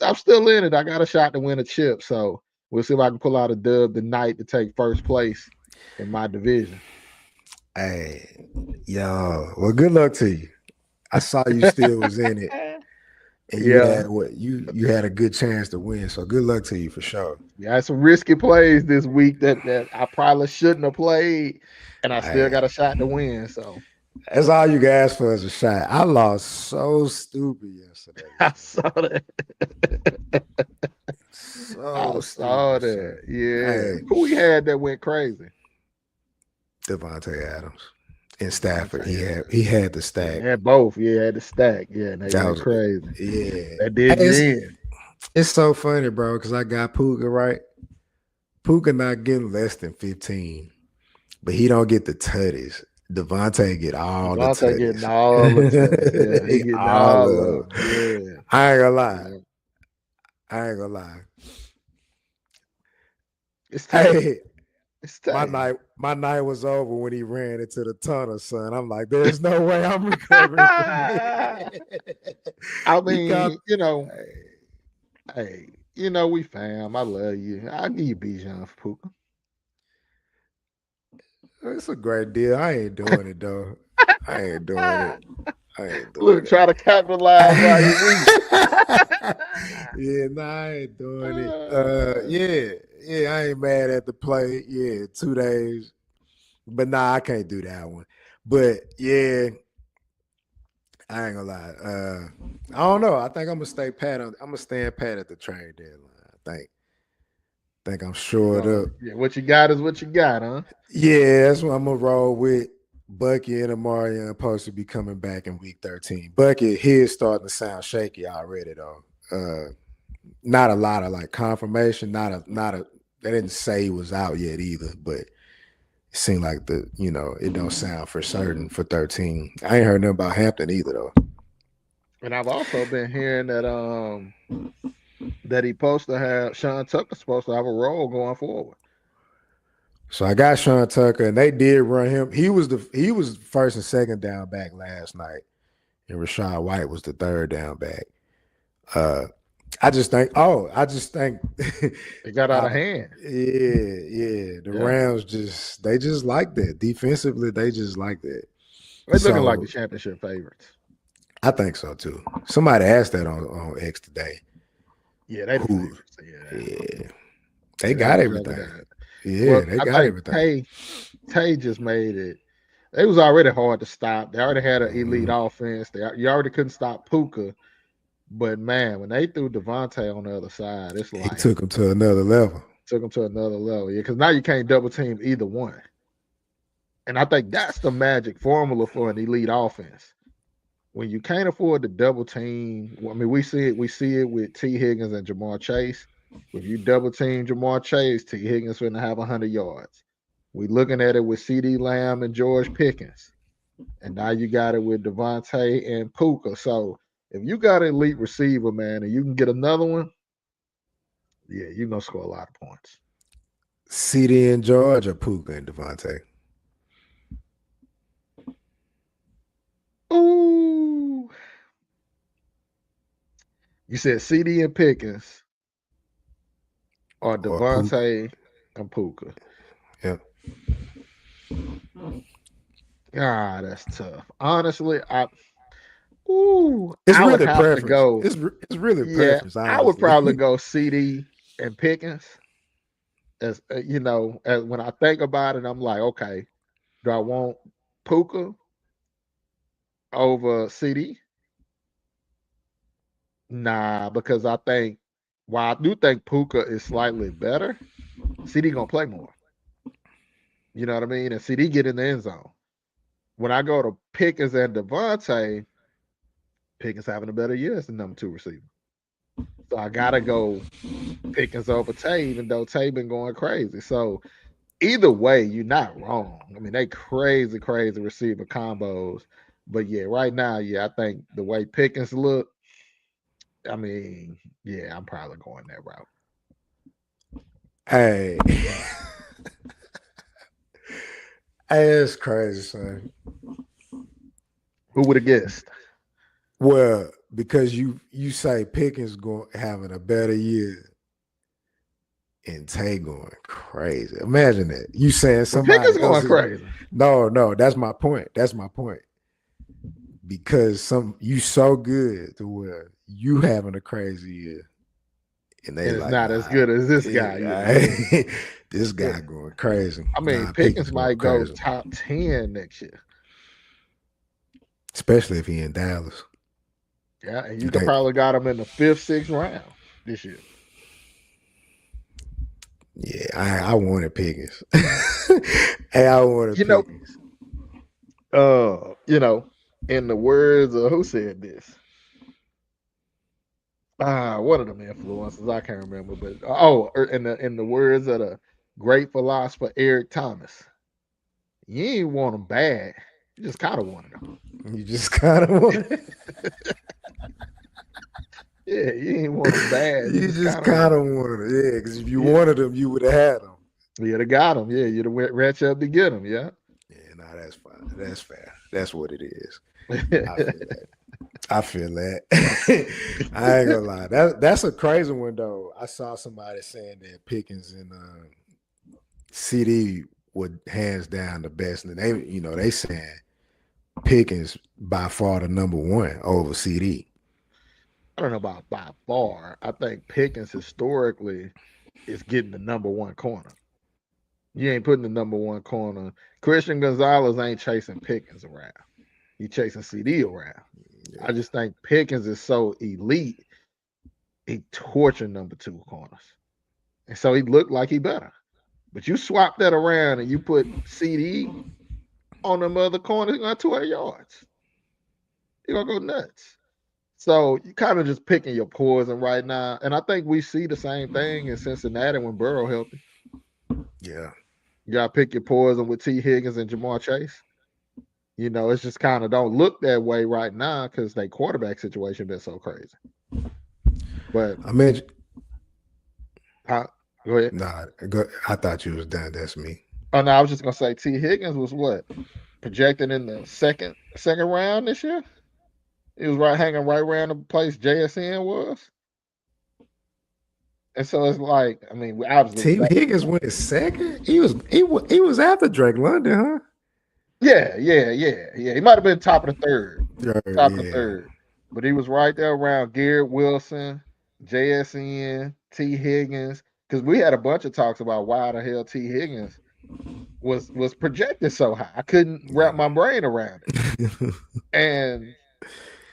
I'm still in it. I got a shot to win a chip, so we'll see if I can pull out a dub tonight to take first place in my division. Hey, yo, well, good luck to you. I saw you still was in it, and you Yeah, had you had a good chance to win. So good luck to you for sure. yeah, I had some risky plays this week that I probably shouldn't have played, and I still Hey, got a shot to win. So that's all you can ask for is a shot. I lost so stupid yesterday, I man. saw that. So I saw stupid, that. son. Yeah, Hey, who we had that went crazy? Devontae Adams in Stafford. Devontae. He had the Yeah, stack. they had both. Yeah, had the stack. Yeah, and they That went was crazy. yeah. That did Hey, you in. it's so funny, bro, because I got Puka right. Puka not getting less than 15, but he don't get the tutties. Devontae get all the Devontae getting tutties. all the touch. Yeah, he getting All all of of them. them. Yeah. I ain't gonna lie. Yeah. I ain't gonna lie. It's Tay. Hey, It's my Tay. night was over when he ran into the tunnel, son. I'm like, there's no way I'm recovering from I that. He caught. mean, hey, we fam. I love you. I'll give you Bijan for Puka. It's a great deal. I ain't doing it though. I ain't doing it. I ain't doing Look, it. try to capitalize while you're weak. Yeah, nah, I ain't doing it. Yeah, I ain't mad at the play. Yeah, 2 days. But nah, I can't do that one. But yeah, I ain't gonna lie. I don't know. I think I'm gonna stay pat on. I'm gonna stand pat at the trade deadline. I think I'm shored up. Yeah, what you got is what you got, huh? Yeah, that's what I'm gonna roll with. Bucky and Amarian supposed to be coming back in week 13. Bucky, his starting to sound shaky already though. Not a lot of like confirmation. Not a. They didn't say he was out yet either, but it seemed like it don't sound for certain for 13. I ain't heard nothing about Hampton either though. And I've also been hearing that he supposed to have Sean Tucker's supposed to have a role going forward. So I got Sean Tucker, and they did run him. He was first and second down back last night, and Rashad White was the third down back. Uh, I just think It got out of hand. yeah. The Yeah. Rams they just like that. Defensively, they just like that. They're looking like the So championship favorites. I think so too. Somebody asked that on X today. Yeah, they the Who favorites. yeah. They got was over everything. there. Yeah, Well, they I got think everything. Tay just made it. It was already hard to stop. They already had an elite Mhm. offense. You already couldn't stop Puka. But man, when they threw Devontae on the other side, it's He like took him to another level. took them to another level. Yeah, because now you can't double team either one. And I think that's the magic formula for an elite offense. When you can't afford to double team, I mean, we see it with T. Higgins and Jamar Chase. If you double team Jamar Chase, T. Higgins going to have 100 yards. We looking at it with C.D. Lamb and George Pickens. And now you got it with Devontae and Puka. So if you got an elite receiver, man, and you can get another one, yeah, you're going to score a lot of points. CD and George or Puka and Devontae? Ooh. You said CD and Pickens or Or Puka? Devontae and Puka. Yeah. Ah, that's tough. Honestly, It's I would really have to preference. go. It's really Yeah, preference, I would probably honestly. go CD and Pickens. As as when I think about it, I'm like, okay, do I want Puka over CD? Nah, because I think while I do think Puka is slightly better, CD gonna play more. You know what I mean? And CD get in the end zone. When I go to Pickens and Devontae, Pickens having a better year as the number 2 receiver. So I gotta go Pickens over Tay, even though Tay been going crazy. So either way, you're not wrong. I mean, they crazy receiver combos. But yeah, right now, yeah, I think the way Pickens look, I mean, yeah, I'm probably going that route. Hey. It's crazy, son. Who would have guessed? Well, because you say Pickens going having a better year and Tay going crazy. Imagine that. You saying Well, Pickens somebody else going is crazy. no, that's my point. That's my point. Because you so good to where you having a crazy year. And they And it's like, not as good as this guy. this guy Yeah. going crazy. I mean, Pickens Pickens going might go crazy. top 10 next year. Especially if he in Dallas. Yeah, and you could probably got him in the 5th, 6th round this year. Yeah, I wanted Pickens. Hey, I wanted Pickens. In the words of who said this? One of them influencers, I can't remember, but in the words of the great philosopher Eric Thomas, you ain't want them bad, you just kind of wanted them. You just kind of wanted. Yeah, you ain't want them bad. You just kind of wanted them. Yeah, because if you wanted them, you would have had them. You'd have got them. Yeah, you'd have went ratchet up to get them. Yeah. Yeah, no, that's fine. That's fair. That's what it is. I feel that. I ain't gonna lie. That's a crazy one though. I saw somebody saying that Pickens and CD were hands down the best, and they saying Pickens by far the number one over CD. I don't know about by far. I think Pickens historically is getting the number one corner. You ain't putting the number one corner. Christian Gonzalez ain't chasing Pickens around. He chasing CD around. Yeah. I just think Pickens is so elite. He tortured number two corners. And so he looked like he better. But you swap that around and you put CD on them other corners, you're going to 200 yards. You're going to go nuts. So you kind of just picking your poison right now. And I think we see the same thing in Cincinnati when Burrow healthy. Yeah. You got to pick your poison with T. Higgins and Jamar Chase. It's just kind of don't look that way right now because their quarterback situation been so crazy. But I mean, go ahead. Nah, I thought you was done. That's me. Oh no, I was just gonna say T. Higgins was what projected in the second round this year. He was hanging right around the place JSN was. And so it's like, I mean, obviously T. Higgins went second. He was after Drake London, huh? Yeah. He might have been top of the third. Top of the third. But he was right there around Garrett Wilson, JSN, T. Higgins. Because we had a bunch of talks about why the hell T. Higgins was projected so high. I couldn't wrap my brain around it. And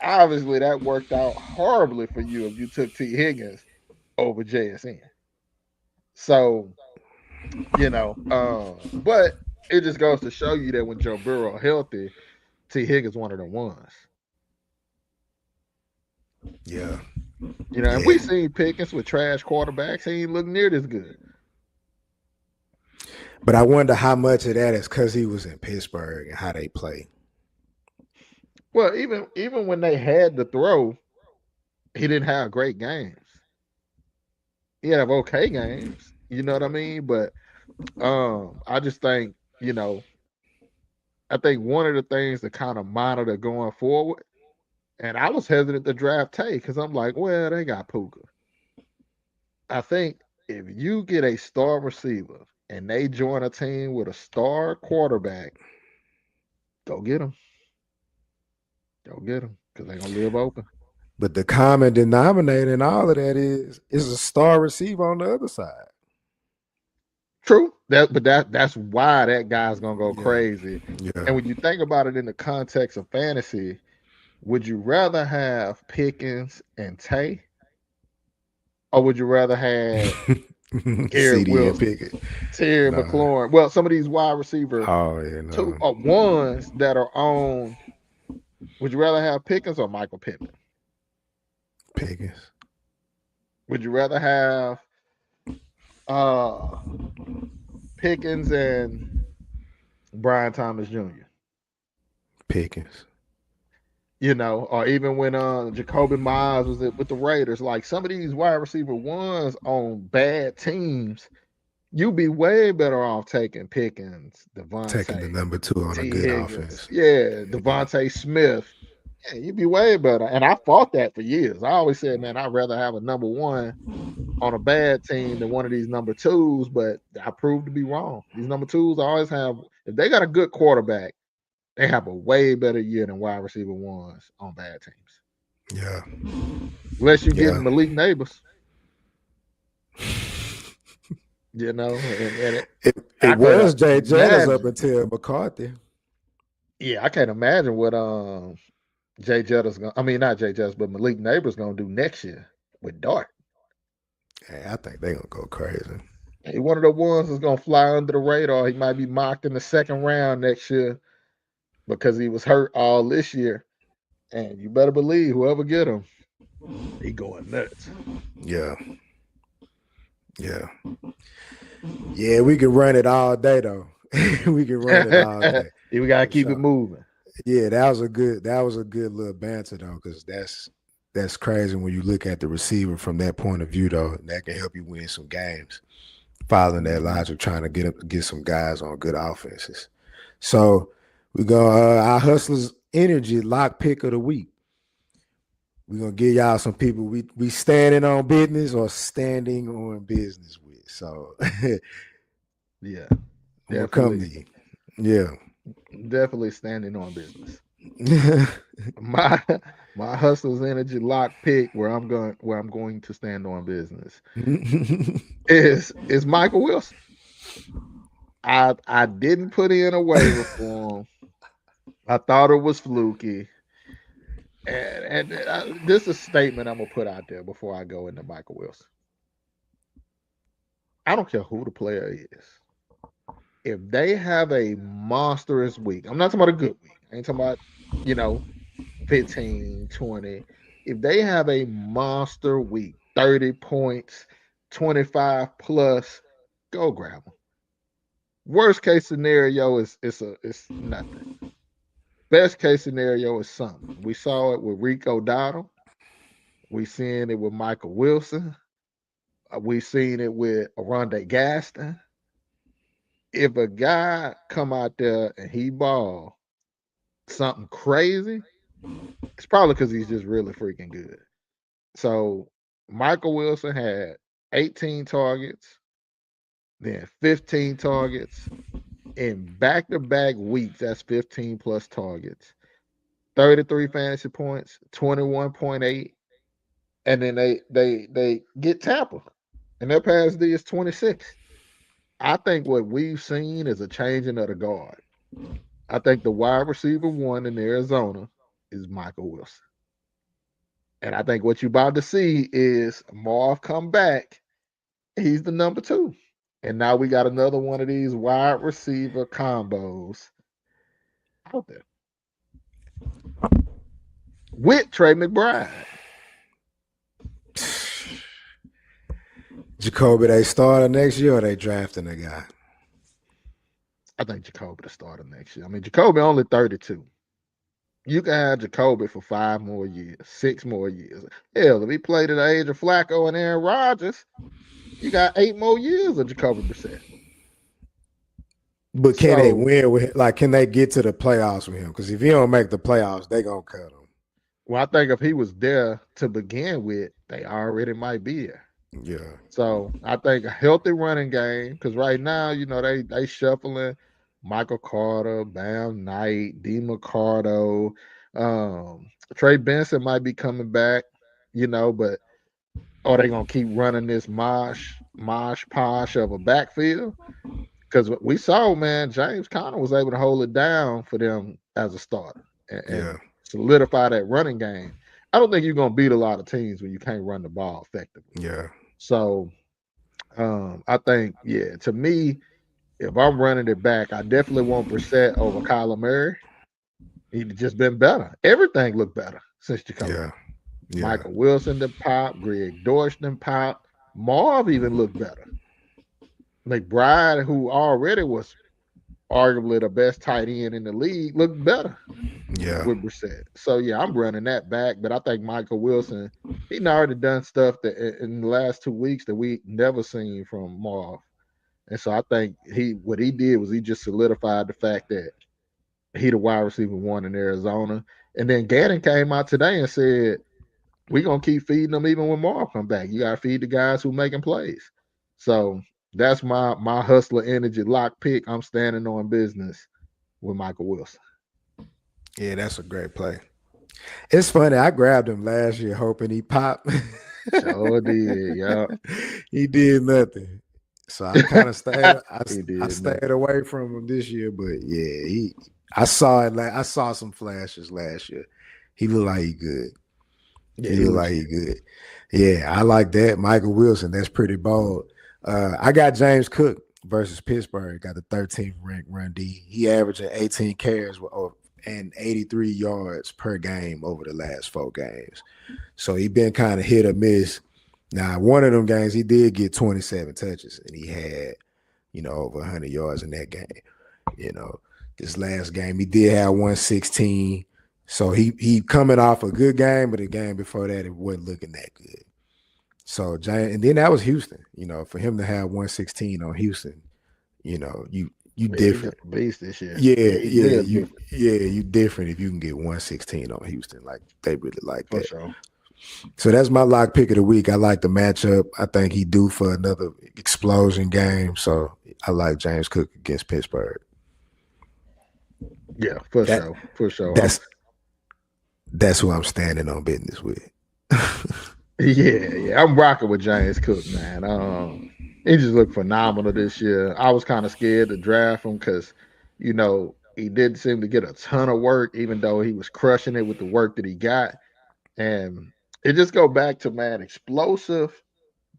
obviously that worked out horribly for you if you took T. Higgins over JSN. So, but it just goes to show you that when Joe Burrow healthy, T. Higgins one of the ones. Yeah. And we seen Pickens with trash quarterbacks. He ain't look near this good. But I wonder how much of that is because he was in Pittsburgh and how they play. Well, even when they had the throw, he didn't have great games. He had okay games. You know what I mean? But I just think, I think one of the things to kind of monitor going forward, and I was hesitant to draft Tay because I'm like, well, they got Puka. I think if you get a star receiver and they join a team with a star quarterback, go get them. Go get them because they're going to live open. But the common denominator in all of that is a star receiver on the other side. True. That's why that guy's going to go crazy. Yeah. And when you think about it in the context of fantasy, would you rather have Pickens and Tay? Or would you rather have Garrett Wilson, Terry McLaurin? Well, some of these wide receivers two are ones that are on. Would you rather have Pickens or Michael Pittman? Pickens. Would you rather have Pickens and Brian Thomas Jr.? Pickens. Or even when Jacoby Myers was with the Raiders, like some of these wide receiver ones on bad teams, You'd be way better off taking Pickens, Taking the Devontae, number 2 on a T. good Higgins, offense. yeah, Devontae Smith. Yeah, you'd be way better. And I fought that for years. I always said, man, I'd rather have a number 1 on a bad team than one of these number 2s, but I proved to be wrong. These number 2s always have, if they got a good quarterback, they have a way better year than wide receiver 1s on bad teams. Yeah. Unless you get Yeah. Malik Neighbors, and It I could was Jay Jettas up imagine. until McCarthy. Yeah, I can't imagine what Jay Jettas gonna. I mean, not Jay Jettas, but Malik Neighbors gonna do next year with Dart. Hey, I think they gonna go crazy. He one of the ones that's gonna fly under the radar. He might be mocked in the second round next year because he was hurt all this year. And you better believe whoever get him, he going nuts. Yeah. Yeah. Yeah, we can run it all day though. We can run it all day. We gotta keep it moving. Yeah, that was a good little banter though, because that's crazy when you look at the receiver from that point of view though. And that can help you win some games. Following that logic, trying to get some guys on good offenses. So we go our Hustlers Energy lock pick of the week. We're gonna give y'all some people we standing on business or standing on business with. So yeah, we'll come to you. Yeah. Definitely standing on business. my Hustlers Energy lock pick where I'm going to stand on business is Michael Wilson. I didn't put in a waiver for him. I thought it was fluky. And this is a statement I'm gonna put out there before I go into Michael Wilson. I don't care who the player is. If they have a monstrous week, I'm not talking about a good week. I ain't talking about, 15, 20. If they have a monster week, 30 points, 25 plus, go grab them. Worst case scenario is it's nothing. Best case scenario is something. We saw it with Rico Dowdle. We seen it with Michael Wilson. We seen it with Aronde Gaston. If a guy come out there and he ball something crazy, it's probably because he's just really freaking good. So Michael Wilson had 18 targets, then 15 targets in back-to-back weeks. That's 15 plus targets, 33 fantasy points, 21.8, and then they get Tampa, and their pass D is 26. I think what we've seen is a changing of the guard. I think the wide receiver 1 in Arizona is Michael Wilson. And I think what you're about to see is Marv come back. He's the number 2. And now we got another one of these wide receiver combos out there with Trey McBride. Jacoby, they starting next year or they drafting a guy? I think Jacoby to start next year. I mean, Jacoby only 32. You can have Jacoby for 5 more years, 6 more years. Hell, if he played at the age of Flacco and Aaron Rodgers, you got 8 more years of Jacoby Brissett. But can they win with can they get to the playoffs with him? Because if he don't make the playoffs, they gonna cut him. Well, I think if he was there to begin with, they already might be there. Yeah. So I think a healthy running game, because right now, they shuffling Michael Carter, Bam Knight, D. McCardo, Trey Benson might be coming back, but are they gonna keep running this mosh posh of a backfield? Because we saw, man, James Conner was able to hold it down for them as a starter and solidify that running game. I don't think you're gonna beat a lot of teams when you can't run the ball effectively. Yeah. So I think, to me, if I'm running it back, I definitely want Brissett over Kyler Murray. He'd just been better. Everything looked better since Jacoby. Yeah. Michael Wilson done pop, Greg Dortch done pop. Marv even looked better. McBride, who already was arguably the best tight end in the league, looked better. Yeah. With Brissett. So I'm running that back, but I think Michael Wilson, he'd already done stuff that in the last 2 weeks that we never seen from Marv. And so I think what he did was he just solidified the fact that he the wide receiver one in Arizona. And then Gannon came out today and said, we're gonna keep feeding them even when Marv come back. You gotta feed the guys who making plays. So that's my hustler energy lock pick. I'm standing on business with Michael Wilson. Yeah, that's a great play. It's funny. I grabbed him last year hoping he popped. Sure did, yeah. He did nothing. So I kind of stayed. He I did stayed nothing. away from him this year, but yeah, I saw it. I saw some flashes last year. He looked like he good. Yeah, He he looked looks like he good. Yeah, I like that. Michael Wilson. That's pretty bold. I got James Cook versus Pittsburgh. Got the 13th ranked run D. He averaging 18 carries and 83 yards per game over the last 4 games. So he been kind of hit or miss. Now, one of them games, he did get 27 touches, and he had, over 100 yards in that game. This last game, he did have 116. So he coming off a good game, but the game before that, it wasn't looking that good. So, and then that was Houston. For him to have 116 on Houston, you he different. just a beast this year. Yeah, He real different. you different if you can get 116 on Houston. Like they really like For that. sure. So that's my lock pick of the week. I like the matchup. I think he due for another explosion game. So I like James Cook against Pittsburgh. Yeah, for That sure. For sure. that's who I'm standing on business with. Yeah. I'm rocking with James Cook, man. He just looked phenomenal this year. I was kind of scared to draft him because, he didn't seem to get a ton of work, even though he was crushing it with the work that he got. And it just go back to, man, explosive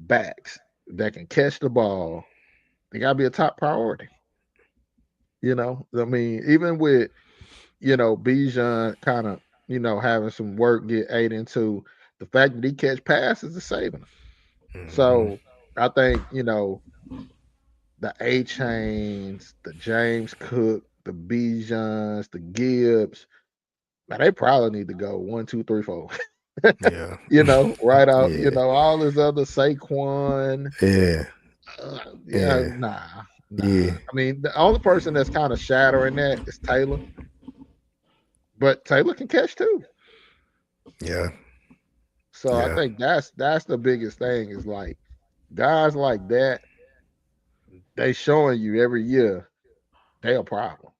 backs that can catch the ball. They gotta be a top priority. I mean, even with Bijan kind of having some work get ate into, the fact that he catch passes is saving him. So I think the A Chains, the James Cook, the Bijans, the Gibbs, man, they probably need to go 1, 2, 3, 4. Yeah. Right out. Yeah. All this other Saquon. Yeah. Nah. Yeah. I mean, the only person that's kind of shattering that is Taylor, but Taylor can catch too. Yeah. So I think that's the biggest thing is like guys like that, they showing you every year they a problem.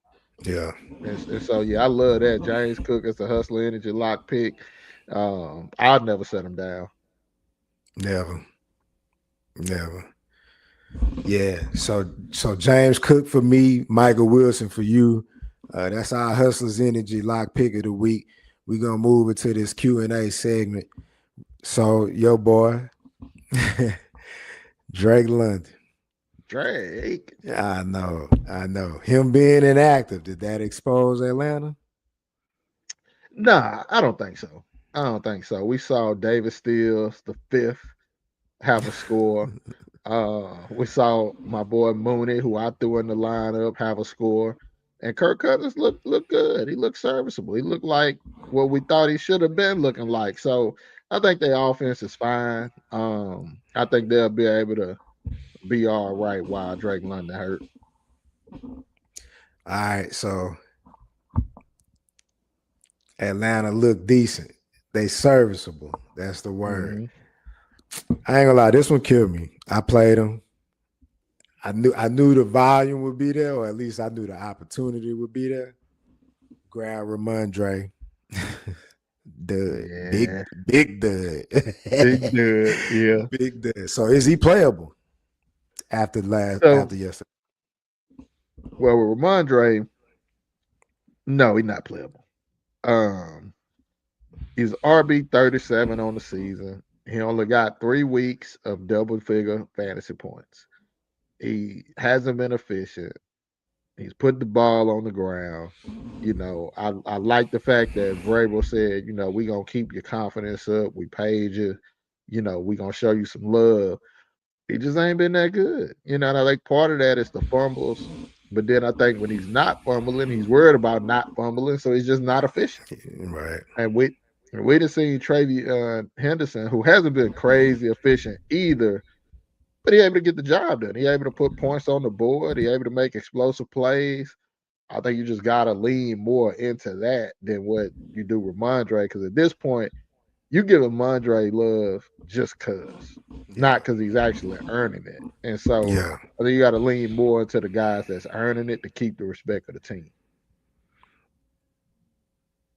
Yeah. And so I love that. James Cook is a hustler energy lock pick. I'd never set him down. Never. Yeah. So James Cook for me, Michael Wilson for you. That's our hustlers energy lock pick of the week. We're gonna move into this Q&A segment. So your boy, Drake London. Drake. I know. Him being inactive, did that expose Atlanta? Nah, I don't think so. We saw David Stills, the fifth, have a score. We saw my boy Mooney, who I threw in the lineup, have a score. And Kirk Cousins looked good. He looked serviceable. He looked like what we thought he should have been looking like. So I think their offense is fine. I think they'll be able to be all right while Drake London hurt. All right, so Atlanta looked decent. They serviceable. That's the word. Mm-hmm. I ain't gonna lie, this one killed me. I played them. I knew the volume would be there, or at least I knew the opportunity would be there. Grab Ramondre. Dud. Yeah. Big dud. Big dud. Yeah. Big dud. So is he playable after yesterday? Well, with Ramondre, no, he's not playable. He's RB 37 on the season. He only got 3 weeks of double figure fantasy points. He hasn't been efficient. He's put the ball on the ground. I like the fact that Vrabel said, we're going to keep your confidence up. We paid you. We're going to show you some love. He just ain't been that good. And I think part of that is the fumbles. But then I think when he's not fumbling, he's worried about not fumbling. So he's just not efficient. Right. And we just seen Travion Henderson, who hasn't been crazy efficient either, but he able to get the job done. He able to put points on the board. He able to make explosive plays. I think you just gotta lean more into that than what you do with Mondre. Because at this point, you give him Mondre love just cause, Yeah. not because he's actually earning it. And so Yeah. I think you got to lean more into the guys that's earning it to keep the respect of the team.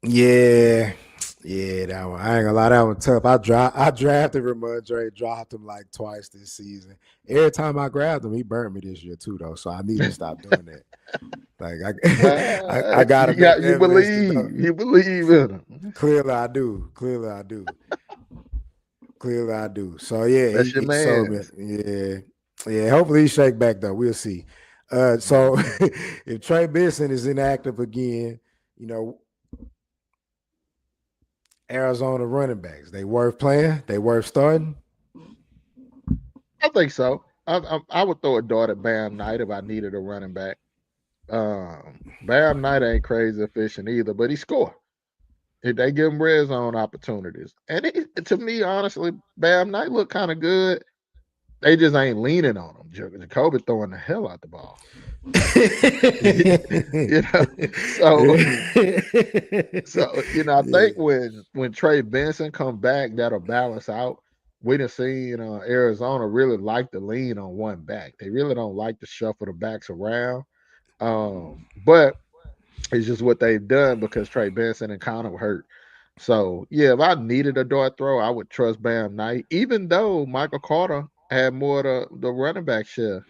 Yeah. Yeah, that one. I ain't gonna lie, that one tough. I drafted Ramondre, dropped him like twice this season. Every time I grabbed him, he burnt me this year too, though. So I need to stop doing that. Like I got enough You evidence to know. believe in him. Clearly I do. Clearly I do. Clearly I do. So yeah, That's your he sold man. me. Yeah. Yeah. Hopefully he shake back though. We'll see. So if Trey Benson is inactive again, you know, Arizona running backs, they worth playing, they worth starting. I think so. I would throw a dart at Bam Knight if I needed a running back. Bam Knight ain't crazy efficient either, but he score. If they give him red zone opportunities, and to me, honestly, Bam Knight look kind of good. They just ain't leaning on him. Jacoby throwing the hell out the ball. You know, I think when Trey Benson come back, that'll balance out. We done seen Arizona really like to lean on one back. They really don't like to shuffle the backs around. But it's just what they've done because Trey Benson and Connor hurt. So yeah, if I needed a dart throw, I would trust Bam Knight, even though Michael Carter had more of the running back share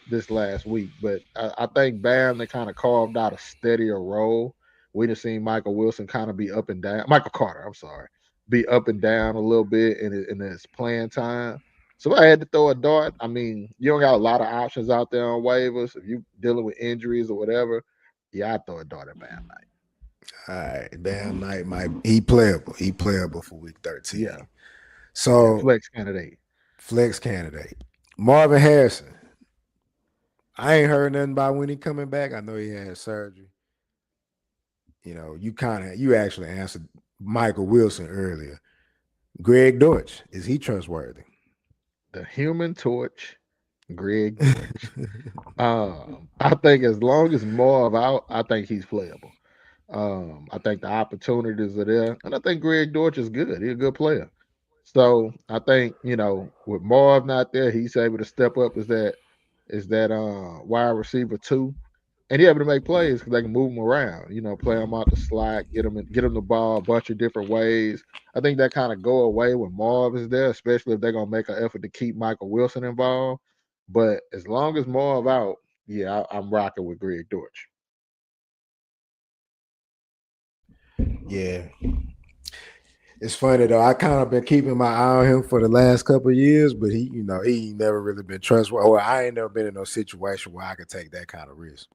this last week. But I think Bam they kind of carved out a steadier role. We just seen Michael Wilson kind of be up and down. Michael Carter, I'm sorry, be up and down a little bit in his playing time. So if I had to throw a dart, I mean, you don't got a lot of options out there on waivers. If you dealing with injuries or whatever, yeah, I'd throw a dart at Bam Knight. All right, Bam Knight he playable. He playable for week 13. Yeah. So yeah, flex candidate. Flex candidate. Marvin Harrison. I ain't heard nothing about when he coming back. I know he had surgery. You know, you actually answered Michael Wilson earlier. Greg Dortch, is he trustworthy? The Human Torch, Greg Dortch. I think as long as Marv out, I think he's playable. I think the opportunities are there, and I think Greg Dortch is good. He's a good player. So I think with Marv not there, he's able to step up as that wide receiver too, and he able to make plays because they can move him around. Play him out the slot, get him the ball a bunch of different ways. I think that kind of go away when Marv is there, especially if they're gonna make an effort to keep Michael Wilson involved. But as long as Marv out, yeah, I'm rocking with Greg Dortch. Yeah. It's funny though. I kind of been keeping my eye on him for the last couple of years, but he ain't never really been trustworthy. Well, I ain't never been in no situation where I could take that kind of risk.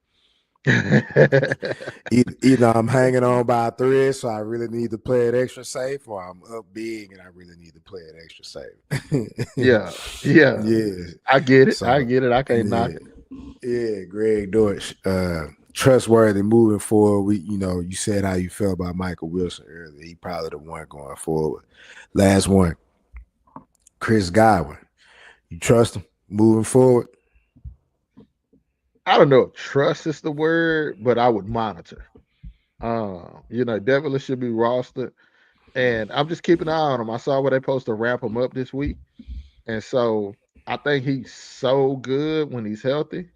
Either I'm hanging on by a thread, so I really need to play it extra safe, or I'm up big and I really need to play it extra safe. yeah. I get it. I can't knock it. Yeah, Greg Dortch, trustworthy moving forward. You said how you felt about Michael Wilson earlier. He probably the one going forward. Last one, Chris Godwin. You trust him moving forward? I don't know if trust is the word, but I would monitor. Definitely should be rostered. And I'm just keeping an eye on him. I saw where they supposed to ramp him up this week. And so I think he's so good when he's healthy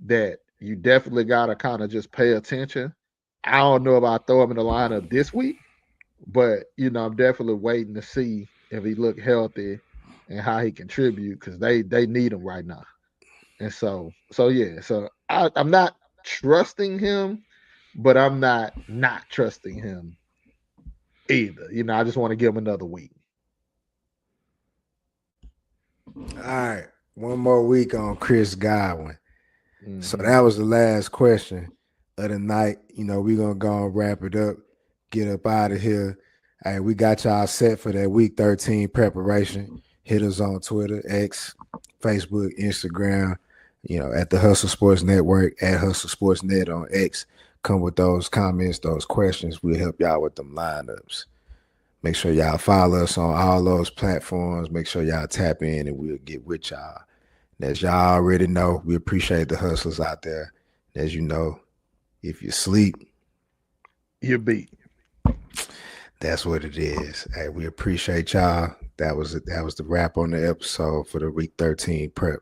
that you definitely got to kind of just pay attention. I don't know if I throw him in the lineup this week, but, I'm definitely waiting to see if he look healthy and how he contribute because they need him right now. And so yeah. So I'm not trusting him, but I'm not trusting him either. I just want to give him another week. All right. One more week on Chris Godwin. Mm-hmm. So that was the last question of the night. We're going to go and wrap it up, get up out of here. All right, we got y'all set for that week 13 preparation. Hit us on Twitter, X, Facebook, Instagram, at the Hustle Sports Network, at Hustle Sports Net on X. Come with those comments, those questions. We'll help y'all with them lineups. Make sure y'all follow us on all those platforms. Make sure y'all tap in and we'll get with y'all. As y'all already know, we appreciate the hustlers out there. As you know, if you sleep, You beat. that's what it is. Hey, we appreciate y'all. That was the wrap on the episode for the week 13 prep.